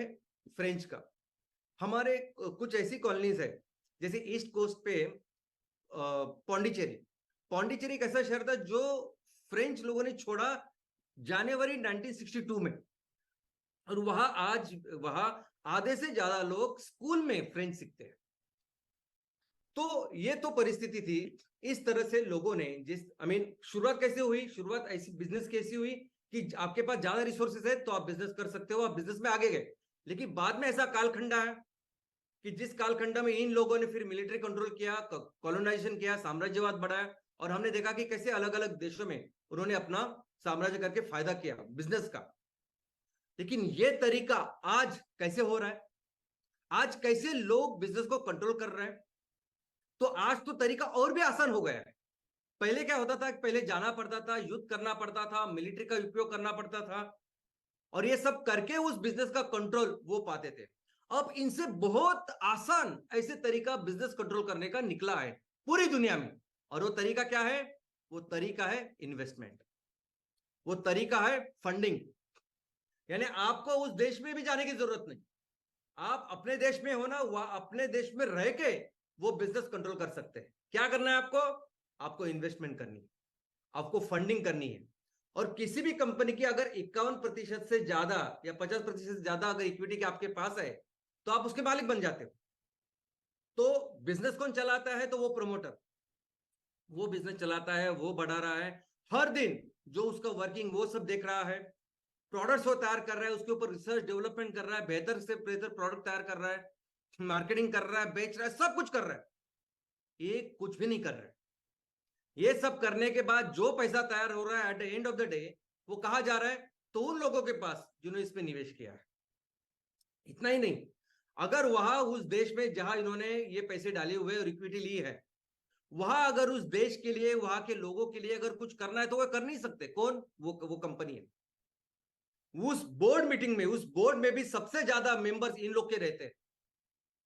फ्रेंच का। हमारे कुछ ऐसी कॉलोनीज है, जैसे ईस्ट कोस्ट पे पौंडीचेरी। पौंडीचेरी एक ऐसा शहर था जो फ्रेंच लोगों ने छोड़ा जनवरी 1962 में। और वहां आधे से ज्यादा लोग स्कूल में फ्रेंच सीखते हैं। तो ये तो परिस्थिति थी। इस तरह से लोगों ने शुरुआत कैसे हुई, शुरुआत ऐसी बिजनेस कैसी हुई कि आपके पास ज्यादा रिसोर्सेज है तो आप बिजनेस कर सकते हो, आप बिजनेस में आगे गए। लेकिन बाद में ऐसा कालखंड आया कि जिस कालखंड में इन लोगों ने फिर मिलिट्री कंट्रोल किया, कॉलोनाइजेशन किया, साम्राज्यवाद बढ़ाया। और हमने देखा कि कैसे अलग अलग देशों में उन्होंने अपना साम्राज्य करके फायदा किया बिजनेस का। लेकिन ये तरीका आज कैसे हो रहा है, आज कैसे लोग बिजनेस को कंट्रोल कर रहे हैं? तो आज तो तरीका और भी आसान हो गया है। पहले क्या होता था, पहले जाना पड़ता था, युद्ध करना पड़ता था, मिलिट्री का उपयोग करना पड़ता था, और ये सब करके उस बिजनेस का कंट्रोल वो पाते थे। अब इनसे बहुत आसान ऐसे तरीका बिजनेस कंट्रोल करने का निकला है पूरी दुनिया में। और वो तरीका क्या है? वो तरीका है इन्वेस्टमेंट, वो तरीका है फंडिंग। यानी आपको उस देश में भी जाने की जरूरत नहीं, आप अपने देश में हो ना, अपने देश में रह के वो बिजनेस कंट्रोल कर सकते हैं। क्या करना है आपको? आपको इन्वेस्टमेंट करनी है, आपको फंडिंग करनी है। और किसी भी कंपनी की अगर 51% से ज्यादा या 50% से ज्यादा अगर इक्विटी के आपके पास है तो आप उसके मालिक बन जाते हो। तो बिजनेस कौन चलाता है? तो वो प्रमोटर, वो बिजनेस चलाता है, वो बढ़ा रहा है हर दिन, जो उसका वर्किंग वो सब देख रहा है, प्रोडक्ट्स वो तैयार कर रहा है, उसके ऊपर रिसर्च डेवलपमेंट कर रहा है, बेहतर से बेहतर प्रोडक्ट तैयार कर रहा है, मार्केटिंग कर रहा है, बेच रहा है, सब कुछ कर रहा है। ये कुछ भी नहीं कर रहा है। ये सब करने के बाद जो पैसा तैयार हो रहा है at the end of the day, वो कहा जा रहा है? तो उन लोगों के पास जिन्होंने इसमें निवेश किया है। इतना ही नहीं, अगर वहां उस देश में जहां इन्होंने ये पैसे डाले हुए और इक्विटी ली है, वहां अगर उस देश के लिए, वहां के लोगों के लिए अगर कुछ करना है तो वो कर नहीं सकते। कौन? वो कंपनी है। उस बोर्ड मीटिंग में, उस बोर्ड में भी सबसे ज्यादा मेंबर्स इन लोग के रहते हैं,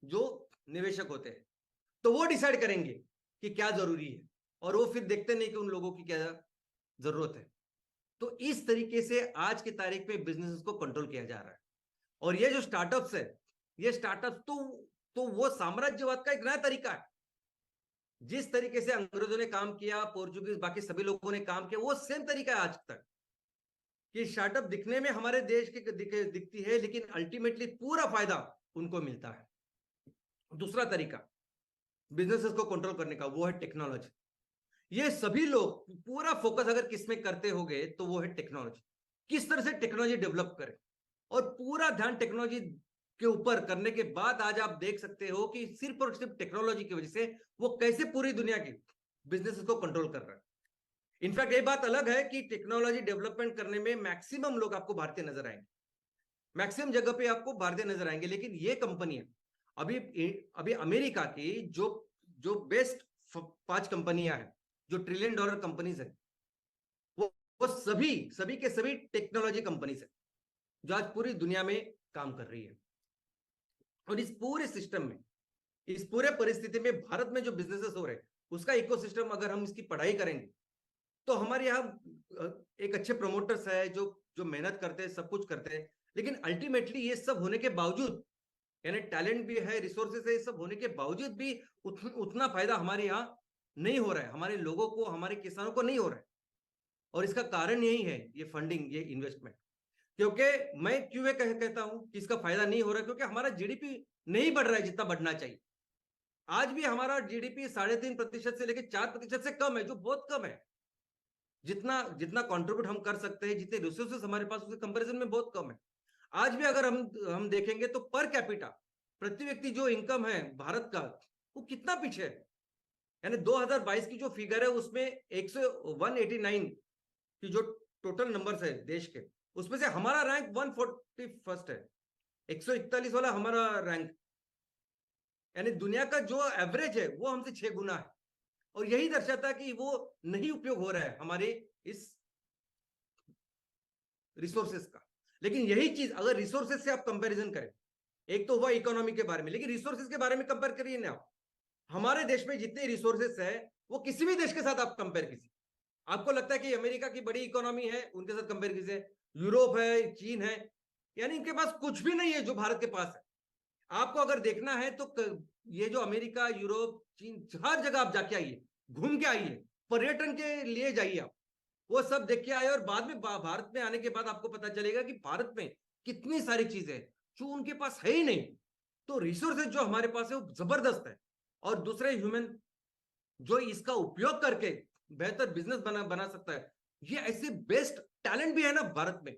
जो निवेशक होते हैं। तो वो डिसाइड करेंगे कि क्या जरूरी है, और वो फिर देखते नहीं कि उन लोगों की क्या जरूरत है। तो इस तरीके से आज की तारीख में बिजनेस को कंट्रोल किया जा रहा है। और ये जो स्टार्टअप्स है, ये स्टार्टअप्स तो वो साम्राज्यवाद का एक नया तरीका है। जिस तरीके से अंग्रेजों ने काम किया, पोर्चुगीज, बाकी सभी लोगों ने काम किया, वो सेम तरीका है आज तक, कि स्टार्टअप दिखने में हमारे देश की दिखती है, लेकिन अल्टीमेटली पूरा फायदा उनको मिलता है। दूसरा तरीका बिजनेसेस को कंट्रोल करने का, वो है टेक्नोलॉजी। ये सभी लोग पूरा फोकस अगर किस में करते होंगे तो वो है टेक्नोलॉजी। किस तरह से टेक्नोलॉजी डेवलप करें, और पूरा ध्यान टेक्नोलॉजी के ऊपर करने के बाद आज आप देख सकते हो कि सिर्फ और सिर्फ टेक्नोलॉजी की वजह से वो कैसे पूरी दुनिया की बिजनेस को कंट्रोल कर रहा है। इनफैक्ट ये बात अलग है कि टेक्नोलॉजी डेवलपमेंट करने में मैक्सिमम लोग आपको भारतीय नजर आएंगे, मैक्सिमम जगह पे आपको भारतीय नजर आएंगे, लेकिन ये कंपनियां अभी अभी अमेरिका की जो जो बेस्ट 5 कंपनियां हैं, जो $1 ट्रिलियन कंपनीज है, वो सभी के सभी टेक्नोलॉजी कंपनीज है, जो आज पूरी दुनिया में काम कर रही है। और इस पूरे सिस्टम में, इस पूरे परिस्थिति में भारत में जो बिजनेसेस हो रहे हैं, उसका इकोसिस्टम अगर हम इसकी पढ़ाई करेंगे तो हमारे यहाँ एक अच्छे प्रोमोटर्स है जो जो मेहनत करते हैं, सब कुछ करते हैं, लेकिन अल्टीमेटली ये सब होने के बावजूद, यानी टैलेंट भी है, रिसोर्सेस है, ये सब होने के बावजूद भी उतना फायदा हमारे यहाँ नहीं हो रहा है, हमारे लोगों को, हमारे किसानों को नहीं हो रहा है। और इसका कारण यही है, ये फंडिंग, ये इन्वेस्टमेंट। क्योंकि मैं क्यों कहता हूं कि इसका फायदा नहीं हो रहा है, क्योंकि हमारा जीडीपी नहीं बढ़ रहा है जितना बढ़ना चाहिए। आज भी हमारा जीडीपी 3.5% से लेकर 4% से कम है, जो बहुत कम है। जितना जितना कंट्रीब्यूट हम कर सकते हैं, जितने रिसोर्सेस हमारे पास, उसके कंपैरिजन में बहुत कम है। आज भी अगर हम देखेंगे तो पर कैपिटा, प्रति व्यक्ति जो इनकम है भारत का, वो कितना पीछे है। यानी 2022 की जो फिगर है उसमें 189 की जो टोटल नंबर्स है देश के, उसमें से हमारा रैंक 141 है, 141 वाला हमारा रैंक। यानी दुनिया का जो एवरेज है वो हमसे 6 गुना है। और यही दर्शाता है कि वो नहीं उपयोग हो रहा है हमारे इस रिसोर्सेस का। लेकिन यही चीज अगर रिसोर्सेस से आप कंपैरिजन करें, एक तो हुआ इकोनॉमी के बारे में, लेकिन रिसोर्सेस के बारे में कंपेयर करिए ना आप। हमारे देश में जितने रिसोर्सेस है वो किसी भी देश के साथ आप कंपेयर कीजिए, आपको लगता है कि अमेरिका की बड़ी इकोनॉमी है, उनके साथ कंपेयर कीजिए, यूरोप है, चीन है, यानी इनके पास कुछ भी नहीं है जो भारत के पास है। आपको अगर देखना है तो ये जो अमेरिका, यूरोप, चीन, हर जगह आप जाके आइए, घूम के आइए, पर्यटन के लिए जाइए आप, वो सब देख के आए, और बाद में भारत में आने के बाद आपको पता चलेगा कि भारत में कितनी सारी चीजें जो उनके पास है ही नहीं। तो रिसोर्सेज जो हमारे पास है वो जबरदस्त है, और दूसरे ह्यूमन जो इसका उपयोग करके बेहतर बिजनेस बना सकता है, ये ऐसे बेस्ट टैलेंट भी है ना भारत में,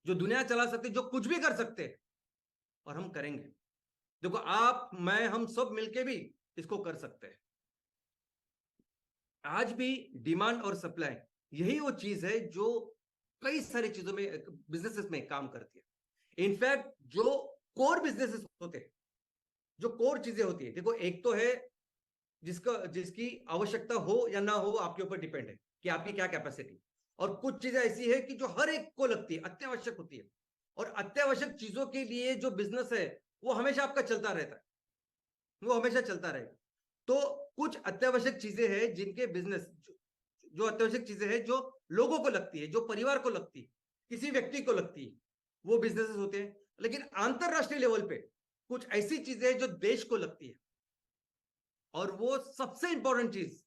जो दुनिया चला सकते, जो कुछ भी कर सकते हैं, और हम करेंगे। देखो आप, मैं, हम सब मिलके भी इसको कर सकते हैं। आज भी डिमांड और सप्लाई यही वो चीज है जो कई सारी चीजों में, बिजनेसेस में काम करती है। इनफैक्ट जो कोर बिजनेसेस होते हैं, जो कोर चीजें होती है, देखो एक तो है जिसकी आवश्यकता हो या ना हो आपके ऊपर डिपेंड है कि आपकी क्या कैपेसिटी, और कुछ चीजें ऐसी है कि जो हर एक को लगती है, अत्यावश्यक होती है। और अत्यावश्यक चीजों के लिए जो बिजनेस है वो हमेशा आपका चलता रहता है, वो हमेशा चलता रहेगा। तो कुछ अत्यावश्यक चीजें हैं जिनके बिजनेस, जो अत्यावश्यक चीजें हैं जो लोगों को लगती है, जो परिवार को लगती है, किसी व्यक्ति को लगती है, वो बिजनेसेस होते हैं। लेकिन अंतरराष्ट्रीय लेवल पे कुछ ऐसी चीजें हैं जो देश को लगती है, और वो सबसे इंपॉर्टेंट चीज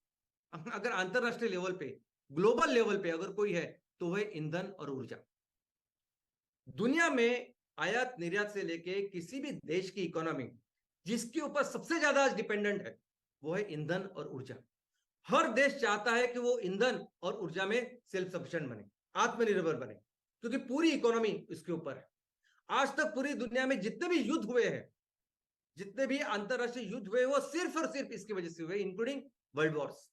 अगर अंतरराष्ट्रीय लेवल पे, ग्लोबल लेवल पे अगर कोई है तो वह ईंधन और ऊर्जा। दुनिया में आयात निर्यात से लेके किसी भी देश की इकोनॉमी जिसके ऊपर सबसे ज्यादा आज डिपेंडेंट है वो है ईंधन और ऊर्जा। हर देश चाहता है कि वो ईंधन और ऊर्जा में सेल्फ सफिशिएंट बने, आत्मनिर्भर बने, क्योंकि पूरी इकोनॉमी इसके ऊपर है। आज तक पूरी दुनिया में जितने भी युद्ध हुए हैं, जितने भी अंतरराष्ट्रीय युद्ध हुए, वो सिर्फ और सिर्फ इसकी वजह से हुए, इंक्लूडिंग वर्ल्ड वॉर्स,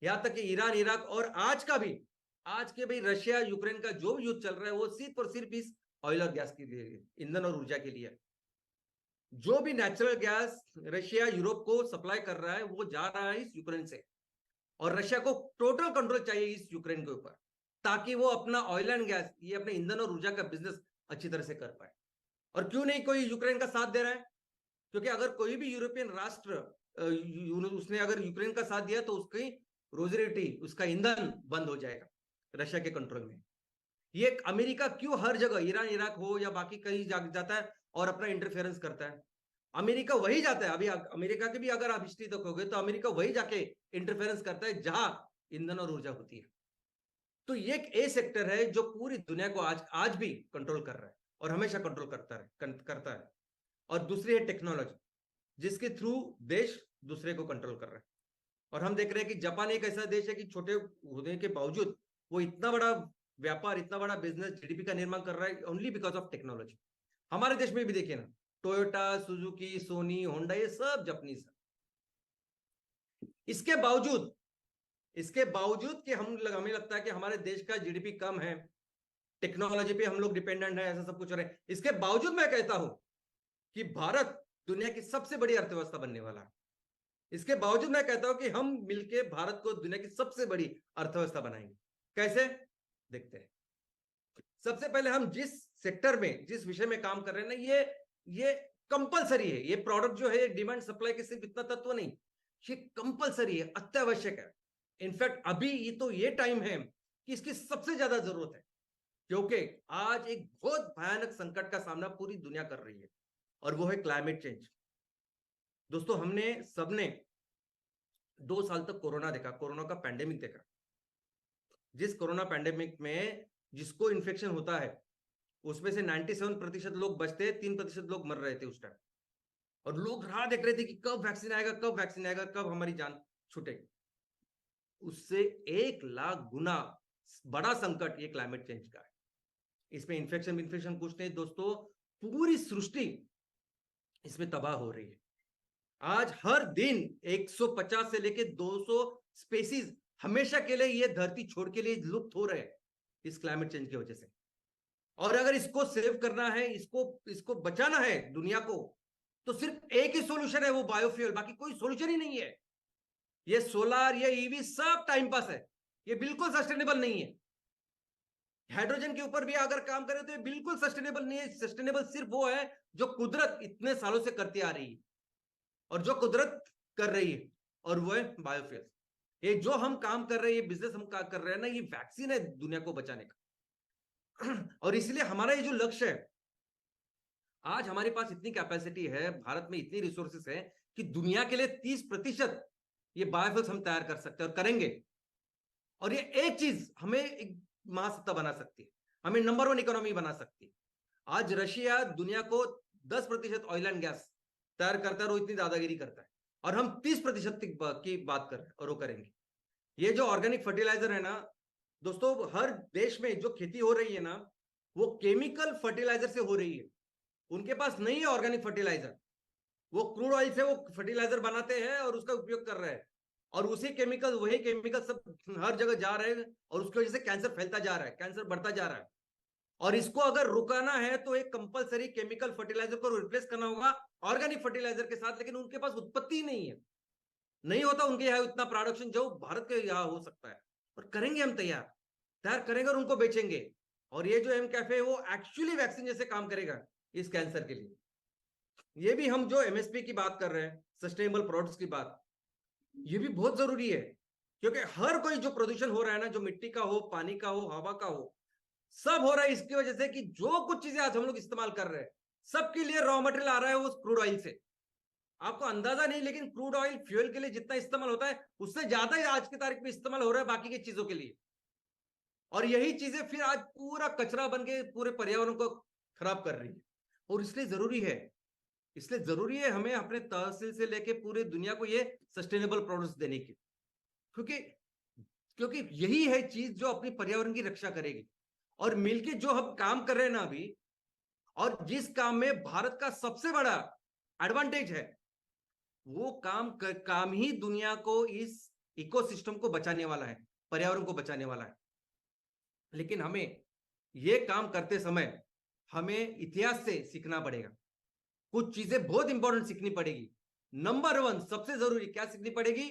यहां तक कि ईरान, इराक, और आज का भी, आज के भाई रशिया यूक्रेन का जो भी युद्ध चल रहा है वो सिर्फ और सिर्फ इस ऑयल और गैस के लिए, ईंधन और ऊर्जा के लिए। जो भी नेचुरल गैस रशिया यूरोप को सप्लाई कर रहा है वो जा रहा है इस यूक्रेन से, और रशिया को टोटल कंट्रोल चाहिए इस यूक्रेन के ऊपर, ताकि वो अपना ऑयल एंड गैस, ये अपने ईंधन और ऊर्जा का बिजनेस अच्छी तरह से कर पाए। और क्यों नहीं कोई यूक्रेन का साथ दे रहा है? क्योंकि अगर कोई भी यूरोपियन राष्ट्र उसने अगर यूक्रेन का साथ दिया तो उसकी रोजी रोटी, उसका ईंधन बंद हो जाएगा रशिया के कंट्रोल में। ये अमेरिका क्यों हर जगह ईरान इराक हो या बाकी कहीं जाता है और अपना इंटरफेरेंस करता है? अमेरिका वही जाता है, अभी अमेरिका की भी अगर आप हिस्ट्री देखोगे तो अमेरिका वही जाके इंटरफेरेंस करता है जहां ईंधन और ऊर्जा होती है। तो ये एक ए सेक्टर है जो पूरी दुनिया को आज आज भी कंट्रोल कर रहा है और हमेशा कंट्रोल करता है। और दूसरी है टेक्नोलॉजी, जिसके थ्रू देश दूसरे को कंट्रोल कर रहा है। और हम देख रहे हैं कि जापान एक ऐसा देश है कि छोटे होने के बावजूद वो इतना बड़ा व्यापार, इतना बड़ा बिजनेस, जीडीपी का निर्माण कर रहा है ओनली बिकॉज ऑफ टेक्नोलॉजी। हमारे देश में भी देखिए ना, टोयोटा, सुजुकी, सोनी, होंडा, ये सब जापानीज है। इसके बावजूद कि हमें लगता है कि हमारे देश का जीडीपी कम है, टेक्नोलॉजी पे हम लोग डिपेंडेंट है, ऐसा सब कुछ हो रहा है, इसके बावजूद मैं कहता हूं कि भारत दुनिया की सबसे बड़ी अर्थव्यवस्था बनने वाला है। इसके बावजूद मैं कहता हूं कि हम मिलके भारत को दुनिया की सबसे बड़ी अर्थव्यवस्था बनाएंगे। कैसे? देखते हैं। सबसे पहले हम जिस सेक्टर में, जिस विषय में काम कर रहे हैं ना, ये कंपलसरी है। ये प्रोडक्ट जो है डिमांड सप्लाई के सिर्फ इतना तत्व नहीं, ये कंपलसरी है, अत्यावश्यक है। इनफैक्ट अभी ये टाइम है कि इसकी सबसे ज्यादा जरूरत है, क्योंकि आज एक बहुत भयानक संकट का सामना पूरी दुनिया कर रही है और वो है क्लाइमेट चेंज। दोस्तों, हमने सबने 2 साल तक कोरोना देखा, कोरोना का पैंडेमिक देखा। जिस कोरोना पैंडेमिक में जिसको इन्फेक्शन होता है उसमें से 97% लोग बचते, 3% लोग मर रहे थे उस टाइम। और लोग राह देख रहे थे कि कब वैक्सीन आएगा, कब वैक्सीन आएगा, कब हमारी जान छूटेगी। उससे 1 लाख गुना बड़ा संकट ये क्लाइमेट चेंज का है। इसमें इन्फेक्शन कुछ नहीं दोस्तों, पूरी सृष्टि इसमें तबाह हो रही है। आज हर दिन 150 से लेके 200 स्पेसीज हमेशा के लिए ये धरती छोड़ के लिए लुप्त हो रहे हैं इस क्लाइमेट चेंज की वजह से। और अगर इसको सेव करना है, इसको बचाना है दुनिया को, तो सिर्फ एक ही सॉल्यूशन है, वो बायोफ्यूल। बाकी कोई सॉल्यूशन ही नहीं है। ये सोलर, ये ईवी सब टाइम पास है, ये बिल्कुल सस्टेनेबल नहीं है। हाइड्रोजन के ऊपर भी अगर काम करें तो ये बिल्कुल सस्टेनेबल नहीं है। सस्टेनेबल सिर्फ वो है जो कुदरत इतने सालों से करती आ रही है और जो कुदरत कर रही है, और वो है बायोफ्यूल। ये जो हम काम कर रहे हैं, ये बिजनेस हम कर रहे हैं ना, ये वैक्सीन है दुनिया को बचाने का। और इसलिए हमारा ये जो लक्ष्य है, आज हमारे पास इतनी कैपेसिटी है, भारत में इतनी रिसोर्सेस है कि दुनिया के लिए 30% ये बायोफ्यूल्स हम तैयार कर सकते हैं और करेंगे। और ये एक चीज हमें एक महासत्ता बना सकती है, हमें नंबर 1 इकोनॉमी बना सकती है। आज रशिया दुनिया को 10% ऑयल एंड गैस तैयार करता है और वो इतनी दादागिरी करता है, और हम 30% की बात कर रहे हैं और वो करेंगे। ये जो ऑर्गेनिक फर्टिलाइजर है ना दोस्तों, हर देश में जो खेती हो रही है ना, वो केमिकल फर्टिलाइजर से हो रही है। उनके पास नहीं है ऑर्गेनिक फर्टिलाइजर, वो क्रूड ऑयल से वो फर्टिलाइजर बनाते हैं और उसका उपयोग कर रहे हैं। और वही केमिकल सब हर जगह जा रहे हैं और उसकी वजह से कैंसर फैलता जा रहा है, कैंसर बढ़ता जा रहा है। और इसको अगर रुकाना है तो एक कंपलसरी केमिकल फर्टिलाइजर को रिप्लेस करना होगा ऑर्गेनिक फर्टिलाइजर के साथ। लेकिन उनके पास उत्पत्ति नहीं है, नहीं होता उनके यहाँ इतना प्रोडक्शन जो भारत के यहाँ हो सकता है। और करेंगे हम, तैयार करेंगे और उनको बेचेंगे। और ये जो एम कैफे है वो एक्चुअली वैक्सीन जैसे काम करेगा इस कैंसर के लिए। ये भी हम जो एमएसपी की बात कर रहे हैं, सस्टेनेबल प्रोडक्ट्स की बात, ये भी बहुत जरूरी है। क्योंकि हर कोई जो प्रदूषण हो रहा है ना, जो मिट्टी का हो, पानी का हो, हवा का हो, सब हो रहा है इसकी वजह से कि जो कुछ चीजें आज हम लोग इस्तेमाल कर रहे हैं, सबके लिए रॉ मटेरियल आ रहा है वो क्रूड ऑयल से। आपको अंदाजा नहीं, लेकिन क्रूड ऑयल फ्यूल के लिए जितना इस्तेमाल होता है उससे ज्यादा ही आज की तारीख में इस्तेमाल हो रहा है बाकी की चीजों के लिए। और यही चीजें फिर आज पूरा कचरा बन के पूरे पर्यावरण को खराब कर रही है। और इसलिए जरूरी है हमें अपने तहसील से लेके पूरे दुनिया को ये सस्टेनेबल प्रोडक्ट्स देने की। क्योंकि यही है चीज जो अपनी पर्यावरण की रक्षा करेगी। और मिलके जो हम काम कर रहे हैं ना अभी, और जिस काम में भारत का सबसे बड़ा एडवांटेज है, वो काम ही दुनिया को, इस इकोसिस्टम को बचाने वाला है, पर्यावरण को बचाने वाला है। लेकिन हमें ये काम करते समय हमें इतिहास से सीखना पड़ेगा। कुछ चीजें बहुत इंपॉर्टेंट सीखनी पड़ेगी। नंबर 1 सबसे जरूरी क्या सीखनी पड़ेगी?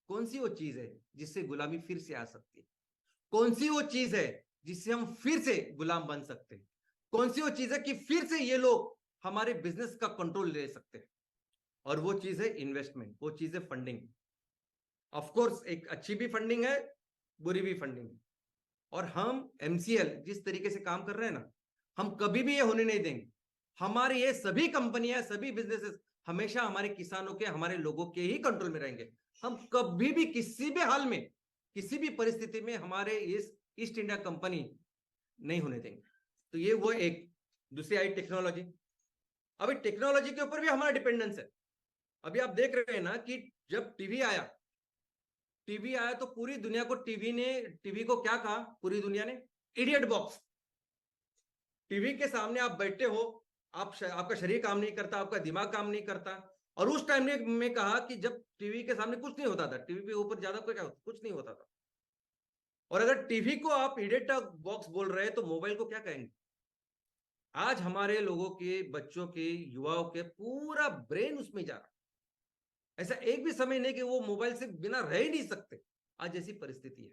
कौन सी वो चीज है जिससे गुलामी फिर से आ सकती है? कौन सी वो चीज है जिससे हम फिर से गुलाम बन सकते हैं? कौन सी वो चीज है कि फिर से ये लोग हमारे बिजनेस का कंट्रोल ले सकते हैं? और वो चीज है इन्वेस्टमेंट, वो चीज है फंडिंग। ऑफ कोर्स एक अच्छी भी फंडिंग है, बुरी भी फंडिंग है। और हम एमसीएल जिस तरीके से काम कर रहे हैं ना, हम कभी भी ये होने नहीं देंगे। हमारे ये सभी कंपनियां, सभी बिजनेसेस हमेशा हमारे किसानों के, हमारे लोगों के ही कंट्रोल में रहेंगे। हम कभी भी किसी भी हाल में, किसी भी परिस्थिति में हमारे इस ईस्ट इंडिया कंपनी नहीं होने देंगे। तो ये वो एक। दूसरी आई टेक्नोलॉजी। अभी टेक्नोलॉजी के ऊपर भी हमारा डिपेंडेंस है। अभी आप देख रहे हैं ना कि जब टीवी आया तो पूरी दुनिया को टीवी को क्या कहा पूरी दुनिया ने? Idiot box. टीवी के सामने आप बैठे हो, आपका शरीर काम नहीं करता, आपका दिमाग काम नहीं करता। और उस टाइम में कहा कि जब टीवी के सामने कुछ नहीं होता था, टीवी के ऊपर ज्यादा कुछ नहीं होता था। और अगर टीवी को आप इडियट बॉक्स बोल रहे हैं तो मोबाइल को क्या कहेंगे? आज हमारे लोगों के, बच्चों के, युवाओं के पूरा ब्रेन उसमें जा रहा है। ऐसा एक भी समय नहीं कि वो मोबाइल से बिना रह ही नहीं सकते। आज ऐसी परिस्थिति है।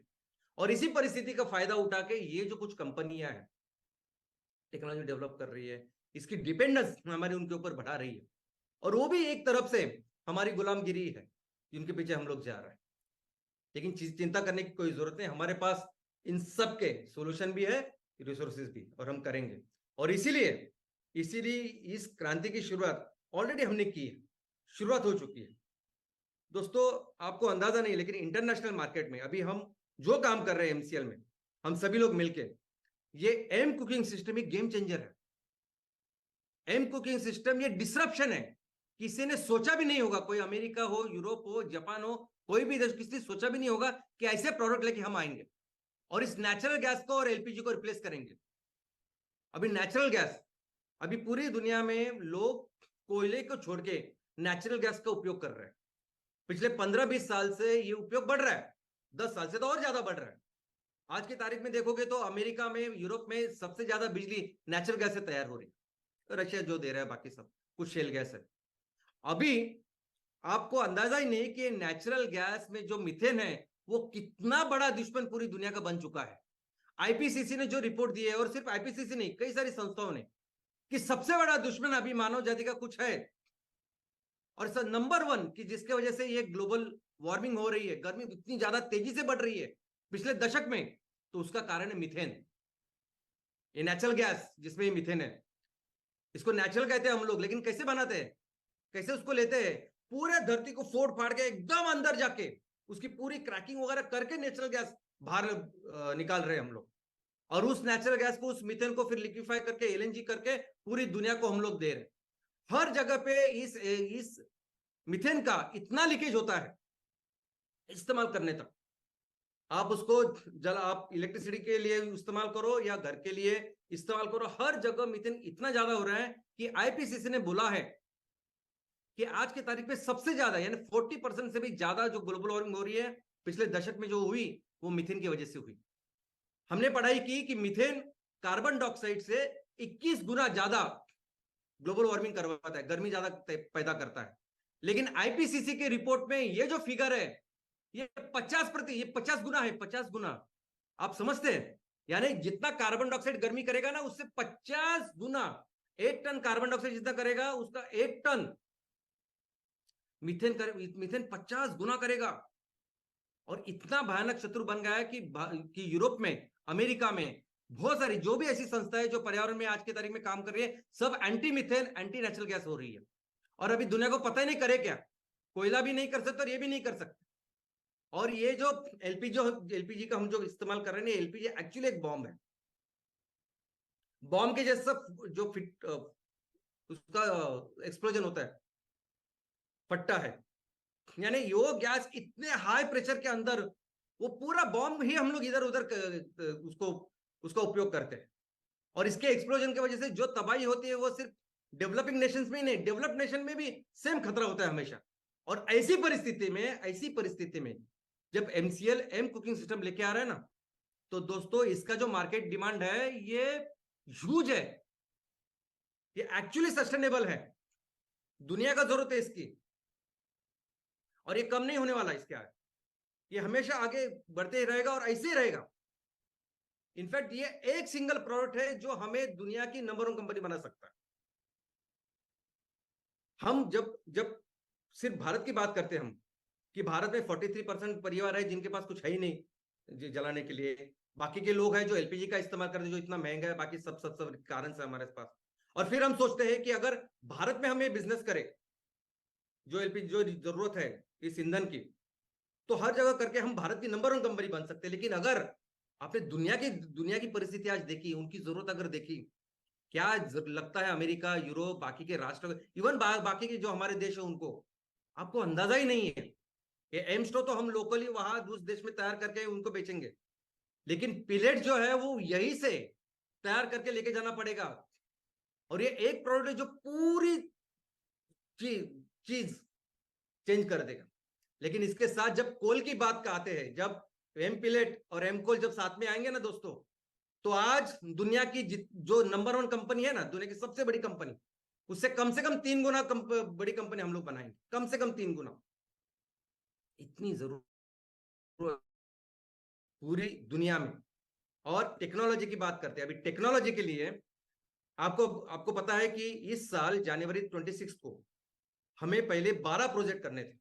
और इसी परिस्थिति का फायदा उठा के ये जो कुछ कंपनियां हैं, टेक्नोलॉजी डेवलप कर रही है, इसकी डिपेंडेंस हमारी उनके ऊपर बढ़ा रही है। और वो भी एक तरफ से हमारी गुलामगिरी है, जिनके पीछे हम लोग जा रहे हैं। लेकिन चिंता करने की कोई जरूरत नहीं, हमारे पास इन सब के सोल्यूशन भी है, रिसोर्सेज भी, और हम करेंगे। और इसीलिए इसीलिए इस क्रांति की शुरुआत ऑलरेडी हमने की है, शुरुआत हो चुकी है। दोस्तों आपको अंदाजा नहीं, लेकिन इंटरनेशनल मार्केट में अभी हम जो काम कर रहे हैं एमसीएल में, हम सभी लोग मिलके, ये एम कुकिंग सिस्टम एक गेम चेंजर है। एम कुकिंग सिस्टम ये डिसरप्शन है। किसी ने सोचा भी नहीं होगा, कोई अमेरिका हो, यूरोप हो, जापान हो, कोई भी देश, किसी ने सोचा भी नहीं होगा कि ऐसे प्रोडक्ट लेके हम आएंगे और इस नेचुरल गैस को और एलपीजी को रिप्लेस करेंगे। अभी नेचुरल गैस, अभी पूरी दुनिया में लोग कोयले को छोड़ के नेचुरल गैस का उपयोग कर रहे हैं। पिछले 15-20 साल से ये उपयोग बढ़ रहा है, 10 साल से तो और ज्यादा बढ़ रहा है। आज की तारीख में देखोगे तो अमेरिका में, यूरोप में सबसे ज्यादा बिजली नेचुरल गैस से तैयार हो रही है। रशिया जो दे रहा है, बाकी सब कुछ शेल गैस है। अभी आपको अंदाजा ही नहीं कि नेचुरल गैस में जो मीथेन है वो कितना बड़ा दुश्मन पूरी दुनिया का बन चुका है। आईपीसीसी ने जो रिपोर्ट दी है, और सिर्फ आईपीसीसी नहीं, कई सारी संस्थाओं ने, कि सबसे बड़ा दुश्मन अभी मानव जाति का कुछ है। और सर नंबर 1 कि जिसके वजह से ये ग्लोबल वार्मिंग हो रही है, गर्मी इतनी ज्यादा तेजी से बढ़ रही है पिछले दशक में, तो उसका कारण है मीथेन। ये नेचुरल गैस जिसमें ये मीथेन है, इसको नेचुरल कहते हैं हम लोग, लेकिन कैसे बनाते हैं, कैसे उसको लेते हैं? पूरे धरती को फोड़ फाड़ के एकदम अंदर जाके उसकी पूरी क्रैकिंग वगैरह करके नेचुरल गैस बाहर निकाल रहे हैं हम लोग। और उस नेचुरल गैस को, उस मीथेन को फिर लिक्विफाई करके, एलएनजी करके पूरी दुनिया को हम लोग दे रहे हैं। हर जगह पे इस मीथेन का इतना लीकेज होता है इस्तेमाल करने तक। आप उसको आप इलेक्ट्रिसिटी के लिए इस्तेमाल करो या घर के लिए इस्तेमाल करो, हर जगह मीथेन इतना ज्यादा हो रहा है कि आईपीसीसी ने बोला है कि आज की तारीख में सबसे ज्यादा, यानी 40% से भी ज्यादा जो ग्लोबल वार्मिंग हो रही है पिछले दशक में जो हुई, वो मीथेन की वजह से हुई। हमने पढ़ाई की कि मीथेन कार्बन डाइऑक्साइड से 21 गुना ज्यादा ग्लोबल वार्मिंग करवाता है, गर्मी ज्यादा पैदा करता है। लेकिन आईपीसीसी के रिपोर्ट में ये जो फिगर है, ये 50 गुना है, 50 गुना। आप समझते हैं? यानी जितना कार्बन डाइऑक्साइड गर्मी करेगा ना, उससे 50 गुना, 1 टन कार्बन डाइऑक्साइड जितना करेगा, उसका 1 टन मीथेन 50 गुना करेगा। और इतना भयानक शत्रु बन गया है कि यूरोप में, अमेरिका में बहुत सारी जो भी ऐसी संस्थाएं जो पर्यावरण में आज की तारीख में काम कर रही है, सब anti methane, anti natural gas हो रही है। और अभी दुनिया को पता ही नहीं करे क्या, कोयला भी नहीं कर सकते और ये भी नहीं कर सकते। और ये जो एलपीजी का हम जो इस्तेमाल कर रहे हैं, एलपीजी एक्चुअली एक बॉम्ब है। बॉम्ब के जैसा जो उसका एक्सप्लोजन होता है, फटता है। यानी यो गैस इतने हाई प्रेशर के अंदर, वो पूरा बॉम्ब ही हम लोग इधर उधर उसका उपयोग करते हैं। और इसके एक्सप्लोजन की वजह से जो तबाही होती है, वो सिर्फ डेवलपिंग नेशंस में ही नहीं, डेवलप्ड नेशन में भी सेम खतरा होता है हमेशा। और ऐसी परिस्थिति में जब एमसीएल एम कुकिंग सिस्टम लेके आ रहा है ना, तो दोस्तों इसका जो मार्केट डिमांड है ये ह्यूज है, ये एक्चुअली सस्टेनेबल है, दुनिया का जरूरत है इसकी, और ये कम नहीं होने वाला इसके आगे, ये हमेशा आगे बढ़ते ही रहेगा और ऐसे ही रहेगा। इनफैक्ट ये एक सिंगल प्रोडक्ट है जो हमें दुनिया की नंबर 1 कंपनी बना सकता है। हम जब सिर्फ भारत की बात करते हैं हम कि भारत में 43% परिवार है जिनके पास कुछ है ही नहीं जलाने के लिए। बाकी के लोग हैं जो एलपीजी का इस्तेमाल करते हैं, जो इतना महंगा है, बाकी सब सब सब कारण से हमारे पास। और फिर हम सोचते हैं कि अगर भारत में हम ये बिजनेस करें, जो एलपीजी जो जरूरत है इस ईंधन की, तो हर जगह करके हम भारत की नंबर 1 कंपनी बन सकते हैं। लेकिन अगर आपने दुनिया की परिस्थिति आज देखी, उनकी जरूरत अगर देखी, क्या लगता है अमेरिका, यूरोप, बाकी के राष्ट्र, इवन बाकी के जो हमारे देश है उनको, आपको अंदाजा ही नहीं है। ये एम्स्टो तो हम लोकली वहां उस देश में तैयार करके उनको बेचेंगे, लेकिन पिलेट जो है वो यहीं से तैयार करके लेके जाना पड़ेगा। और ये एक प्रोडक्ट है जो पूरी चीज चेंज कर देगा। लेकिन इसके साथ जब कोल की बात का आते हैं, जब एम पिलेट और एम कोल जब साथ में आएंगे ना दोस्तों, तो आज दुनिया की जो नंबर 1 कंपनी है ना, दुनिया की सबसे बड़ी कंपनी, उससे कम से कम 3 गुना बड़ी कंपनी हम लोग बनाएंगे, कम से कम 3 गुना। इतनी जरूरत पूरी दुनिया में। और टेक्नोलॉजी की बात करते हैं, अभी टेक्नोलॉजी के लिए आपको आपको पता है कि इस साल जनवरी 26 को हमें पहले 12 प्रोजेक्ट करने थे,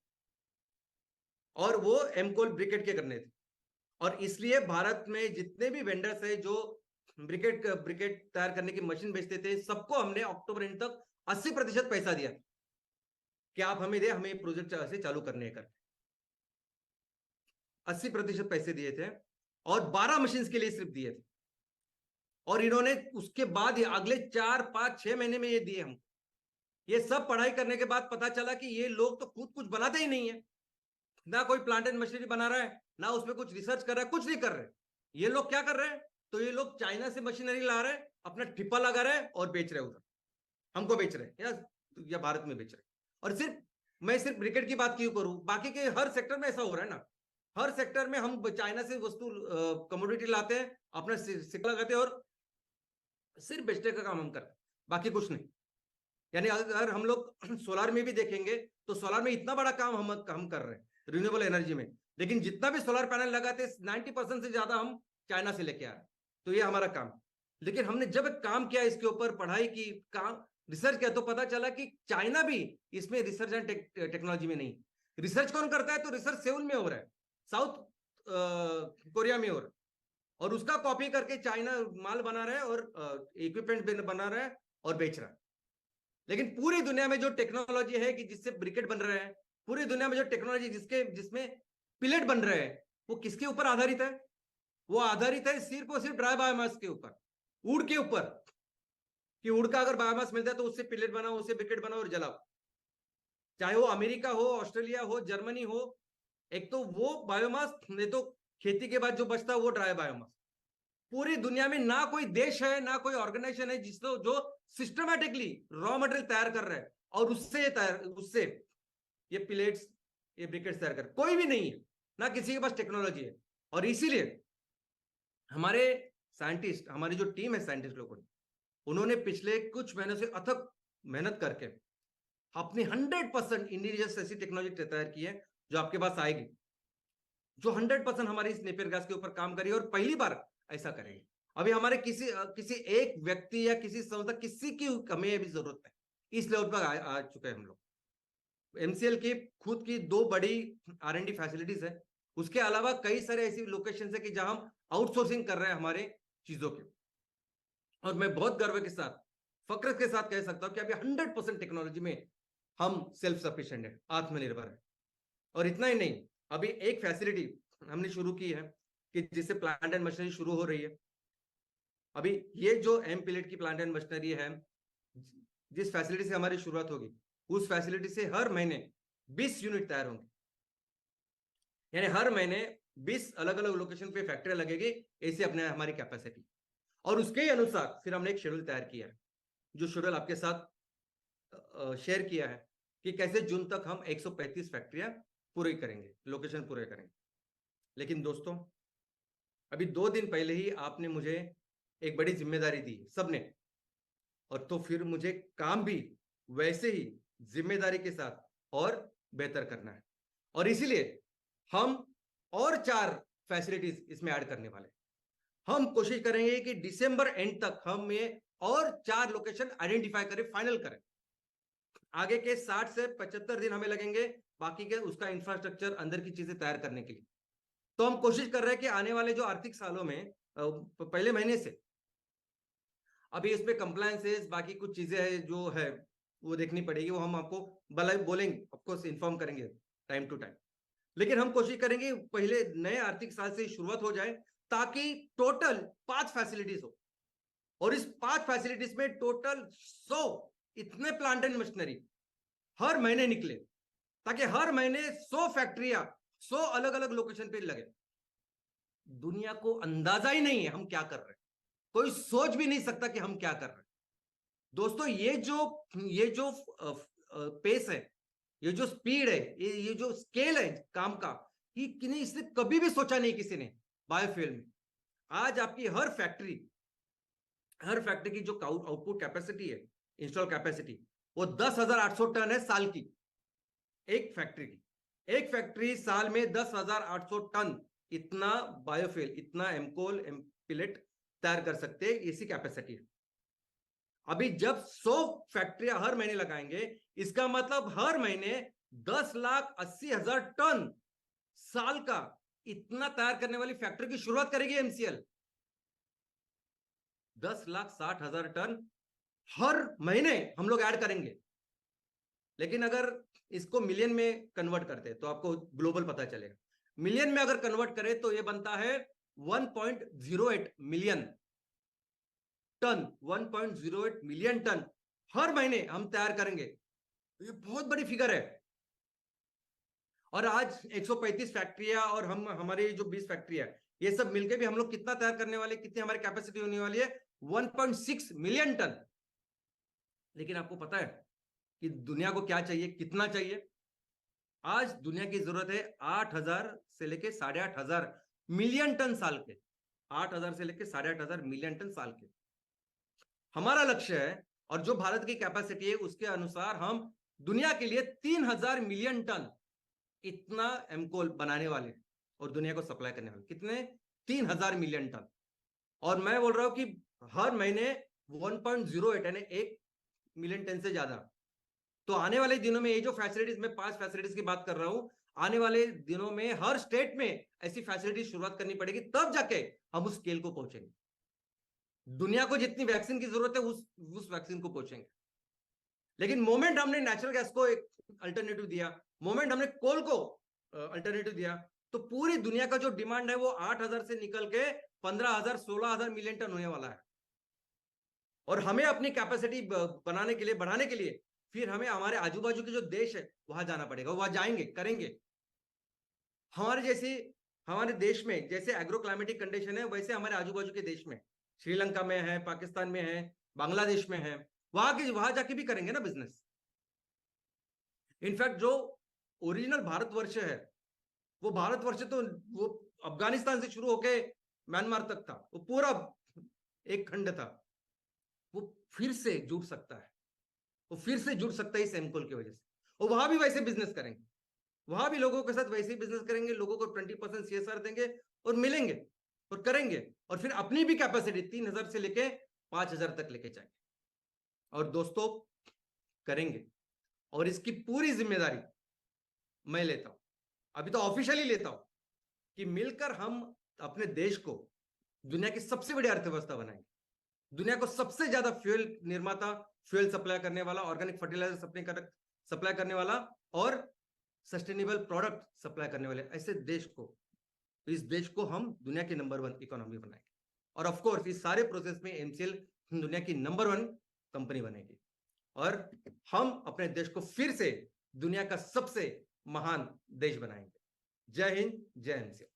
और वो एमकोल ब्रिकेट के करने थे। और इसलिए भारत में जितने भी वेंडर्स है जो ब्रिकेट तैयार करने की मशीन बेचते थे, सबको हमने अक्टूबर एंड तक 80% पैसा दिया कि आप हमें दे, हमें प्रोजेक्ट से चालू करने कर। 80% पैसे दिए थे और 12 मशीन के लिए सिर्फ दिए थे। और इन्होंने उसके बाद अगले 4 5 6 महीने में ये दिए हम। ये सब पढ़ाई करने के बाद पता चला कि ये लोग तो खुद कुछ बनाते ही नहीं है, ना कोई प्लांट एंड मशीनरी बना रहा है, ना उसमें कुछ रिसर्च कर रहा है, कुछ नहीं कर रहे। ये लोग क्या कर रहे हैं, तो ये लोग चाइना से मशीनरी ला रहे हैं, अपना ठिप्पा लगा रहे हैं और बेच रहे हैं उधर, हमको बेच रहे हैं या भारत में बेच रहे हैं। और मैं सिर्फ ब्रिकेट की बात क्यों करूं, बाकी के हर सेक्टर में ऐसा हो रहा है ना। हर सेक्टर में हम चाइना से वस्तु कमोडिटी लाते हैं, अपना सिक्का लगाते हैं और सिर्फ बेचने का काम हम करते हैं, बाकी कुछ नहीं। यानी अगर हम लोग सोलार में भी देखेंगे तो सोलार में इतना बड़ा काम हम कर रहे हैं रिन्यूएबल एनर्जी में, लेकिन जितना भी सोलर पैनल लगाते 90% से ज्यादा हम चाइना से लेके आ रहे हैं। तो ये हमारा काम। लेकिन हमने जब काम किया, इसके ऊपर पढ़ाई की, काम रिसर्च किया, तो पता चला कि चाइना भी इसमें रिसर्च एंड टेक्नोलॉजी में नहीं। रिसर्च कौन करता है, तो रिसर्च सेउल में हो रहा है, साउथ कोरिया में हो रहा है, और उसका कॉपी करके चाइना माल बना रहा है और इक्विपमेंट बना रहा है और बेच रहा है। लेकिन पूरी दुनिया में जो टेक्नोलॉजी है कि जिससे ब्रिकेट बन रहे हैं, पूरी दुनिया में जो टेक्नोलॉजी जिसमें पिलेट बन रहे हैं, वो किसके ऊपर आधारित है? वो आधारित है सिर्फ और सिर्फ ड्राई बायोमास के ऊपर, वुड के ऊपर। कि वुड का अगर बायोमास मिलता है तो उससे पिलेट बनाओ, उससे ब्रिकेट बनाओ और जलाओ। चाहे वो अमेरिका हो, ऑस्ट्रेलिया हो, जर्मनी हो, एक तो वो बायोमास, नहीं तो खेती के बाद जो बचता है वो ड्राई बायोमास। पूरी दुनिया में ना कोई देश है, ना कोई ऑर्गेनाइजेशन है जिसको जो सिस्टमैटिकली रॉ मटेरियल तैयार कर रहा है और उससे ये पिलेट्स, ये ब्रिकेट्स तैयार कर, कोई भी नहीं है, ना किसी के पास टेक्नोलॉजी है। और इसीलिए हमारे साइंटिस्ट, हमारी जो टीम है साइंटिस्ट लोगों ने, उन्होंने पिछले कुछ महीनों से अथक मेहनत करके अपनी 100% इंडिजिनस ऐसी टेक्नोलॉजी तैयार की है जो आपके पास आएगी, जो 100% हमारी इस नेपियर गैस के ऊपर काम करेगी और पहली बार ऐसा करेगी। अभी हमारे किसी एक व्यक्ति या किसी संस्था, किसी की हमें अभी जरूरत है, इस लेवल पर आ चुके हैं हम लोग। एमसीएल की खुद की 2 बड़ी R&D फैसिलिटीज है, उसके अलावा कई सारे ऐसी लोकेशन है कि जहां हम आउटसोर्सिंग कर रहे हैं हमारे चीजों की। और मैं बहुत गर्व के साथ, फक्र के साथ कह सकता हूं कि अभी 100% टेक्नोलॉजी में हम सेल्फ सफिशिएंट है, आत्मनिर्भर है। और इतना ही नहीं, अभी एक फैसिलिटी हमने शुरू की है कि जिससे प्लांट एंड मशीनरी शुरू हो रही है। अभी ये जो एम पिलेट की प्लांट एंड मशीनरी है, जिस फैसिलिटी से हमारी शुरुआत होगी, उस फैसिलिटी से हर महीने 20 यूनिट तैयार होंगे। यानी हर महीने 20 अलग अलग लोकेशन पे फैक्ट्री लगेगी, ऐसी अपने हमारी कैपेसिटी। और उसके अनुसार फिर हमने एक शेड्यूल तैयार किया है, जो शेड्यूल आपके साथ शेयर किया है कि कैसे जून तक हम 135 फैक्ट्रियां पूरी करेंगे, लोकेशन पूरे करेंगे। लेकिन दोस्तों, अभी 2 दिन पहले ही आपने मुझे एक बड़ी जिम्मेदारी दी सबने, और तो फिर मुझे काम भी वैसे ही जिम्मेदारी के साथ और बेहतर करना है। और इसीलिए हम और 4 फैसिलिटीज इसमें ऐड करने वाले। हम कोशिश करेंगे कि दिसंबर एंड तक हम ये और 4 लोकेशन आइडेंटिफाई करें, फाइनल करें। आगे के 60 से 75 दिन हमें लगेंगे बाकी के उसका इंफ्रास्ट्रक्चर अंदर की चीजें तैयार करने के लिए। तो हम कोशिश कर रहे हैं कि आने वाले जो आर्थिक सालों में पहले महीने से अभी इसमें कंप्लायंसेस बाकी कुछ चीजें है जो है वो देखनी पड़ेगी, वो हम आपको बोलेंगे, ऑफकोर्स इन्फॉर्म करेंगे टाइम टू टाइम। लेकिन हम कोशिश करेंगे पहले नए आर्थिक साल से शुरुआत हो जाए ताकि टोटल 5 फैसिलिटीज हो, और इस 5 फैसिलिटीज में टोटल 100 इतने प्लांट एंड मशीनरी हर महीने निकले, ताकि हर महीने 100 फैक्ट्रियां 100 अलग अलग लोकेशन पे लगे। दुनिया को अंदाजा ही नहीं है हम क्या कर रहे हैं, कोई सोच भी नहीं सकता कि हम क्या कर रहे हैं। दोस्तों ये जो पेस है, ये जो स्पीड है, ये जो स्केल है काम का, ये किसी इसने कभी भी सोचा नहीं किसी ने बायोफ्यूल में। आज आपकी हर फैक्ट्री की जो आउटपुट कैपेसिटी है, इंस्टॉल कैपेसिटी, वो 10,800 टन है साल की। एक फैक्ट्री साल में 10,800 टन इतना बायोफ्यूल, इतना एमकोल एमपिलेट तैयार कर सकते हैं, इसी कैपेसिटी है। अभी जब 100 फैक्ट्रियां हर महीने लगाएंगे, इसका मतलब हर महीने 10,80,000 टन साल का इतना तैयार करने वाली फैक्ट्री की शुरुआत करेगी एमसीएल। 10,60,000 टन हर महीने हम लोग ऐड करेंगे। लेकिन अगर इसको मिलियन में कन्वर्ट करते हैं तो आपको ग्लोबल पता चलेगा। मिलियन में अगर कन्वर्ट करें तो ये बनता है 1.08 मिलियन टन। 1.08 मिलियन टन हर महीने हम तैयार करेंगे, ये बहुत बड़ी फिगर है। और आज 135 फैक्ट्रियां और हमारे जो 20 फैक्ट्रियां, ये सब मिलकर भी हम लोग कितना तैयार करने वाले, कितनी हमारी कैपेसिटी होने वाली है, 1.6 मिलियन टन। लेकिन आपको पता है कि दुनिया को क्या चाहिए, कितना चाहिए? आज दुनिया की जरूरत है 8,000 से लेके 8,500 मिलियन टन साल के। 8,000 से लेके 8,500 मिलियन टन साल के हमारा लक्ष्य है। और जो भारत की कैपेसिटी है उसके अनुसार हम दुनिया के लिए 3,000 मिलियन टन इतना एमकोल बनाने वाले और दुनिया को सप्लाई करने वाले। कितने? 3,000 मिलियन टन। और मैं बोल रहा हूं कि हर महीने 1.08 यानी 1 मिलियन टन से ज्यादा। तो आने वाले दिनों में ये जो फैसिलिटीज, मैं 5 फैसिलिटीज की बात कर रहा हूं, आने वाले दिनों में हर स्टेट में ऐसी फैसिलिटीज शुरुआत करनी पड़ेगी, तब जाके हम उस स्केल को पहुंचेंगे। दुनिया को जितनी वैक्सीन की जरूरत है उस वैक्सीन को पहुंचेंगे। लेकिन मोमेंट हमने नेचुरल गैस को एक अल्टरनेटिव दिया, मोमेंट हमने कोल को अल्टरनेटिव दिया, तो पूरी दुनिया का जो डिमांड है वो 8,000 से निकल के 15,000 16,000 मिलियन टन होने वाला है। और हमें अपनी कैपेसिटी बनाने के लिए, बढ़ाने के लिए, फिर हमें हमारे आजू बाजू के जो देश है वहां जाना पड़ेगा, वहां जाएंगे, करेंगे। हमारे देश में जैसे एग्रो क्लाइमेटिक कंडीशन है, वैसे हमारे आजू बाजू के देश में, श्रीलंका में है, पाकिस्तान में है, बांग्लादेश में है, वहां जाके भी करेंगे ना बिजनेस। इनफैक्ट जो ओरिजिनल भारतवर्ष है, वो भारतवर्ष तो वो अफगानिस्तान से शुरू होके म्यांमार तक था, वो पूरा एक खंड था, वो फिर से जुड़ सकता है, वो फिर से जुड़ सकता है इस एमकोल की वजह से। और वहां भी वैसे बिजनेस करेंगे, वहां भी लोगों के साथ वैसे ही बिजनेस करेंगे, लोगों को 20% CSR देंगे और मिलेंगे और करेंगे, और फिर अपनी भी कैपेसिटी 3,000 से लेके 5,000 तक लेके जाएंगे। और दोस्तों करेंगे, और इसकी पूरी जिम्मेदारी मैं लेता हूं, अभी तो ऑफिशियली लेता हूं, कि मिलकर हम अपने देश को दुनिया की सबसे बड़ी अर्थव्यवस्था बनाएंगे, दुनिया को सबसे ज्यादा फ्यूल निर्माता, फ्यूल सप्लाई करने वाला, ऑर्गेनिक फर्टिलाइजर सप्लाई करने वाला और सस्टेनेबल प्रोडक्ट सप्लाई करने वाले ऐसे देश को, इस देश को हम दुनिया की नंबर 1 इकोनॉमी बनाएंगे। और ऑफ कोर्स इस सारे प्रोसेस में एमसीएल दुनिया की नंबर 1 कंपनी बनेगी, और हम अपने देश को फिर से दुनिया का सबसे महान देश बनाएंगे। जय हिंद, जय एमसीएल।